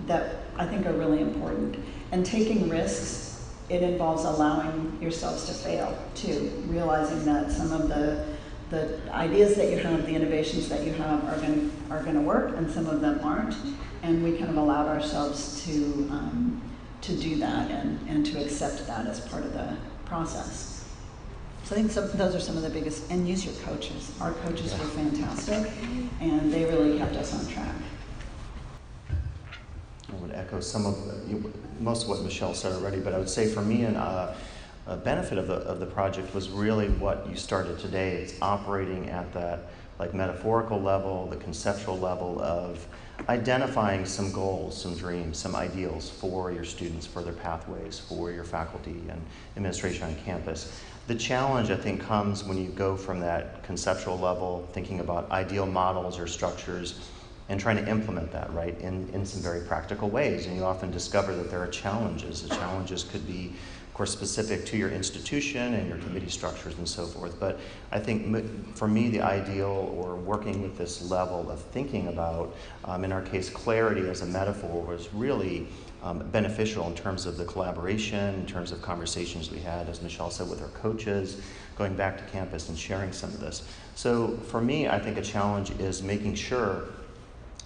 that I think are really important. And taking risks, it involves allowing yourselves to fail too, realizing that some of the ideas that you have, the innovations that you have are going to work, and some of them aren't. And we kind of allowed ourselves to do that and to accept that as part of the process. So I think those are some of the biggest, and use your coaches. Our coaches were fantastic, and they really kept us on track. I would echo most of what Michelle said already, but I would say for me, a benefit of the project was really what you started today. It's operating at that metaphorical level, the conceptual level of identifying some goals, some dreams, some ideals for your students, for their pathways, for your faculty and administration on campus. The challenge, I think, comes when you go from that conceptual level, thinking about ideal models or structures, and trying to implement that, right, in some very practical ways. And you often discover that there are challenges. The challenges could be, of course, specific to your institution and your committee structures and so forth. But I think for me, the ideal, or working with this level of thinking about, in our case, clarity as a metaphor, was really beneficial in terms of the collaboration, in terms of conversations we had, as Michelle said, with our coaches, going back to campus and sharing some of this. So for me, I think a challenge is making sure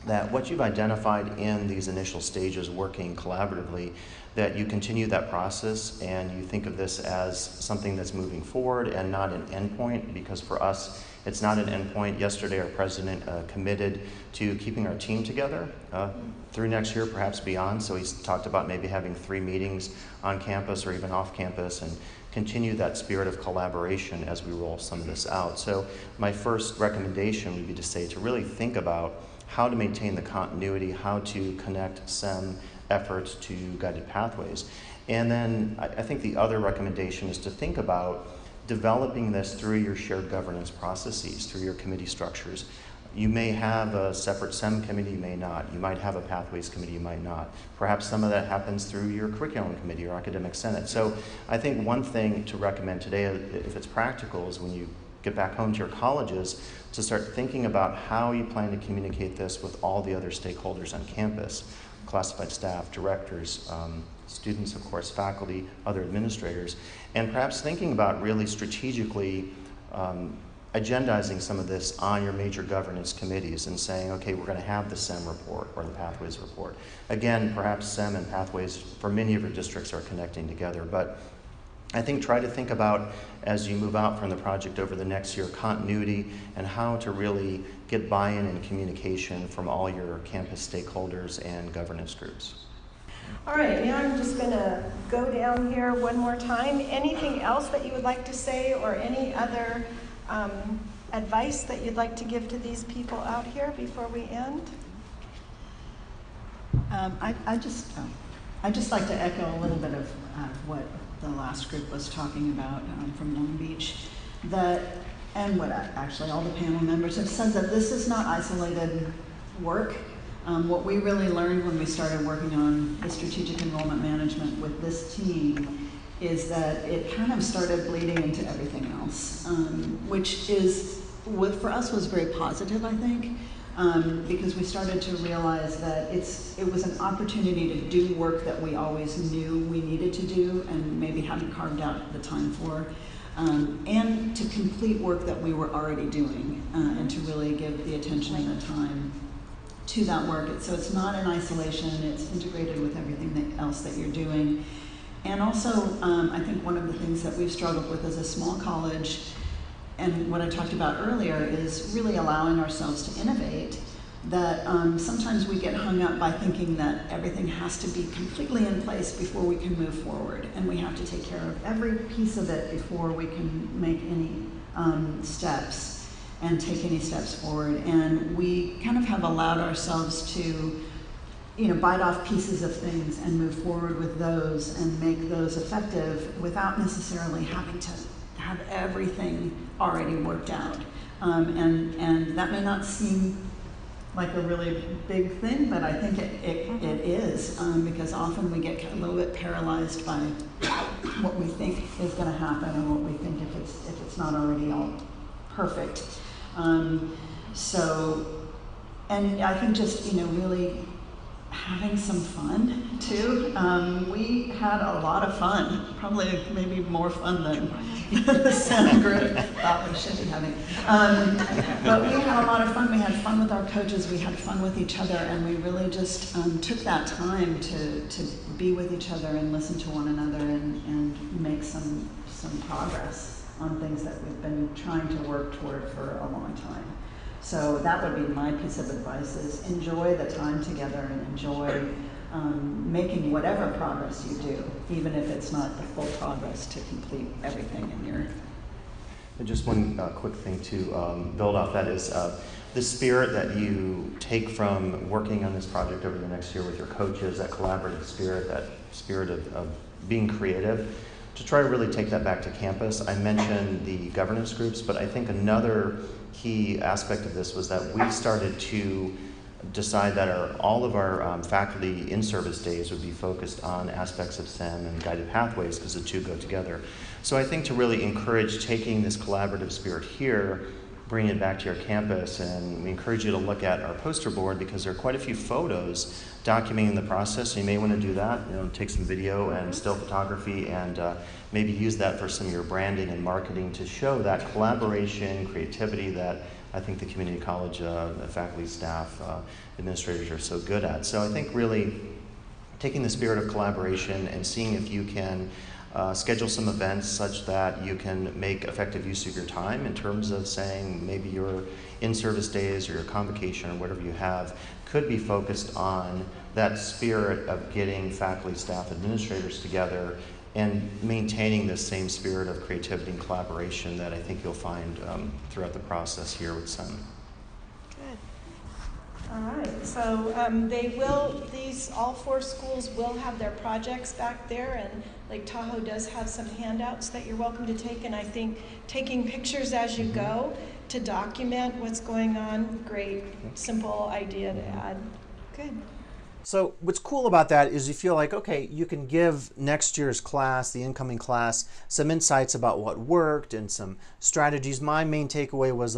that what you've identified in these initial stages, working collaboratively, that you continue that process and you think of this as something that's moving forward and not an endpoint, because for us, it's not an endpoint. Yesterday, our president committed to keeping our team together through next year, perhaps beyond. So he's talked about maybe having 3 meetings on campus or even off campus, and continue that spirit of collaboration as we roll some of this out. So my first recommendation would be to say to really think about how to maintain the continuity, how to connect SEM efforts to guided pathways. And then I think the other recommendation is to think about developing this through your shared governance processes, through your committee structures. You may have a separate SEM committee, you may not. You might have a pathways committee, you might not. Perhaps some of that happens through your curriculum committee or academic senate. So I think one thing to recommend today, if it's practical, is when you get back home to your colleges, to start thinking about how you plan to communicate this with all the other stakeholders on campus, classified staff, directors, students, of course, faculty, other administrators, and perhaps thinking about really strategically agendizing some of this on your major governance committees and saying, okay, we're going to have the SEM report or the Pathways report. Again, perhaps SEM and Pathways for many of your districts are connecting together, but I think try to think about, as you move out from the project over the next year, continuity and how to really get buy-in and communication from all your campus stakeholders and governance groups. All right, now I'm just going to go down here one more time. Anything else that you would like to say, or any other advice that you'd like to give to these people out here before we end? I'd just like to echo a little bit of what the last group was talking about from Long Beach, and what actually all the panel members have said, that this is not isolated work. What we really learned when we started working on the strategic enrollment management with this team is that it kind of started bleeding into everything else, which for us was very positive, I think. Because we started to realize that it was an opportunity to do work that we always knew we needed to do and maybe hadn't carved out the time for, and to complete work that we were already doing, and to really give the attention and the time to that work. So it's not in isolation, it's integrated with everything else that you're doing. And also, I think one of the things that we've struggled with as a small college, and what I talked about earlier, is really allowing ourselves to innovate. That sometimes we get hung up by thinking that everything has to be completely in place before we can move forward, and we have to take care of every piece of it before we can make any steps and take any steps forward. And we kind of have allowed ourselves to, bite off pieces of things and move forward with those and make those effective without necessarily having to have everything already worked out. And that may not seem like a really big thing, but I think it is, because often we get a little bit paralyzed by what we think is going to happen or what we think if it's not already all perfect. And I think just really having some fun too. We had a lot of fun, probably maybe more fun than the SEM group thought we should be having. But we had a lot of fun. We had fun with our coaches, we had fun with each other, and we really just took that time to be with each other and listen to one another and make some progress on things that we've been trying to work toward for a long time. So that would be my piece of advice, is enjoy the time together and enjoy making whatever progress you do, even if it's not the full progress to complete everything in your... And just one quick thing to build off that is the spirit that you take from working on this project over the next year with your coaches, that collaborative spirit, that spirit of being creative, to try to really take that back to campus. I mentioned the governance groups, but I think another key aspect of this was that we started to decide that all of our faculty in-service days would be focused on aspects of SEM and guided pathways, because the two go together. So I think to really encourage taking this collaborative spirit here, bringing it back to your campus, and we encourage you to look at our poster board, because there are quite a few photos documenting the process. So you may want to do that, take some video and still photography, and maybe use that for some of your branding and marketing to show that collaboration, creativity that I think the community college faculty, staff, administrators are so good at. So I think really taking the spirit of collaboration and seeing if you can schedule some events such that you can make effective use of your time in terms of saying maybe your in-service days or your convocation or whatever you have could be focused on that spirit of getting faculty, staff, administrators together and maintaining this same spirit of creativity and collaboration that I think you'll find throughout the process here with SEM. Good. All right, so all 4 schools will have their projects back there, and Lake Tahoe does have some handouts that you're welcome to take, and I think taking pictures as you go to document what's going on, great, simple idea to add. Good. So what's cool about that is you feel like, okay, you can give next year's class, the incoming class, some insights about what worked and some strategies. My main takeaway was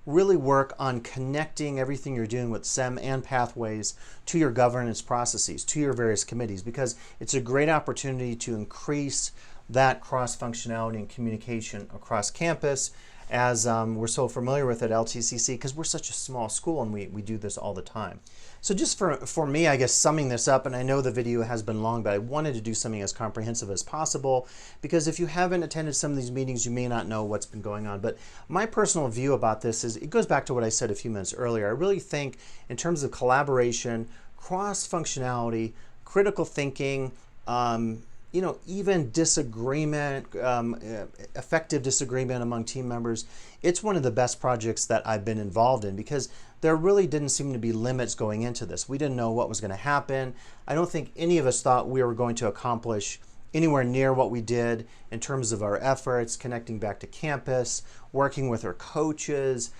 really work on connecting everything you're doing with SEM and pathways to your governance processes, to your various committees, because it's a great opportunity to increase that cross-functionality and communication across campus, as we're so familiar with at LTCC, because we're such a small school and we do this all the time. So just for me, I guess summing this up, and I know the video has been long, but I wanted to do something as comprehensive as possible, because if you haven't attended some of these meetings, you may not know what's been going on. But my personal view about this is, it goes back to what I said a few minutes earlier. I really think in terms of collaboration, cross-functionality, critical thinking, even disagreement, effective disagreement among team members, it's one of the best projects that I've been involved in, because there really didn't seem to be limits going into this. We didn't know what was going to happen. I don't think any of us thought we were going to accomplish anywhere near what we did in terms of our efforts, connecting back to campus, working with our coaches,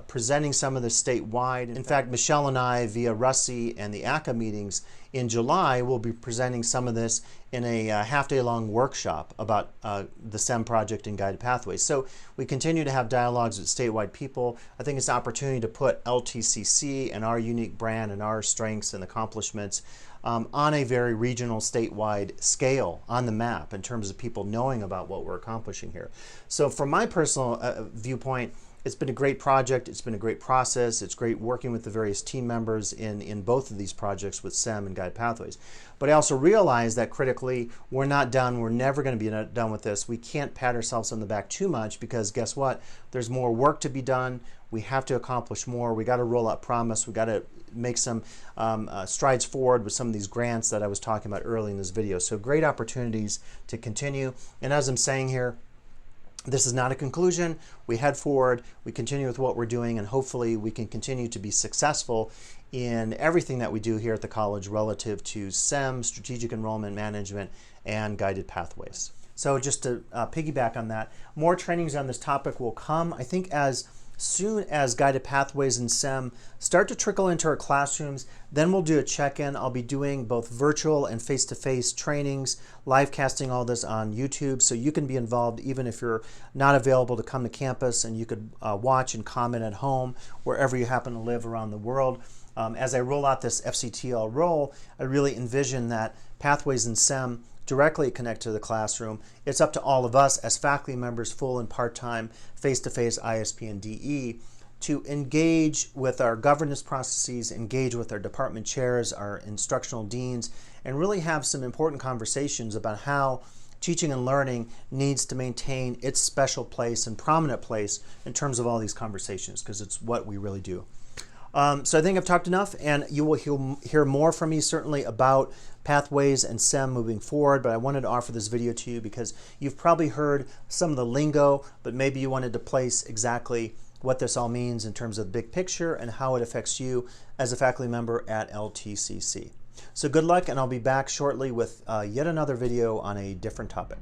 presenting some of this statewide. In fact, Michelle and I, via Russi and the ACA meetings in July, will be presenting some of this in a half-day-long workshop about the SEM project and guided pathways. So we continue to have dialogues with statewide people. I think it's an opportunity to put LTCC and our unique brand and our strengths and accomplishments on a very regional, statewide scale on the map in terms of people knowing about what we're accomplishing here. So from my personal viewpoint, It's been a great project. It's been a great process. It's great working with the various team members in both of these projects with SEM and Guided Pathways. But I also realize that critically, we're not done. We're never going to be done with this. We can't pat ourselves on the back too much because guess what? There's more work to be done. We have to accomplish more. We got to roll out promise. We got to make some strides forward with some of these grants that I was talking about early in this video. So great opportunities to continue. And as I'm saying here, this is not a conclusion. We head forward, we continue with what we're doing, and hopefully we can continue to be successful in everything that we do here at the college relative to SEM, strategic enrollment management, and guided pathways. So just to piggyback on that, more trainings on this topic will come. I think as soon as guided pathways and SEM start to trickle into our classrooms, then we'll do a check-in. I'll be doing both virtual and face-to-face trainings, live casting all this on YouTube, so you can be involved even if you're not available to come to campus, and you could watch and comment at home wherever you happen to live around the world. As I roll out this FCTL role, I really envision that pathways and SEM directly connect to the classroom. It's up to all of us as faculty members, full and part-time, face-to-face, ISP, and DE, to engage with our governance processes, engage with our department chairs, our instructional deans, and really have some important conversations about how teaching and learning needs to maintain its special place and prominent place in terms of all these conversations, because it's what we really do. So I think I've talked enough, and you will hear more from me certainly about pathways and SEM moving forward, but I wanted to offer this video to you because you've probably heard some of the lingo, but maybe you wanted to place exactly what this all means in terms of the big picture and how it affects you as a faculty member at LTCC. So good luck, and I'll be back shortly with yet another video on a different topic.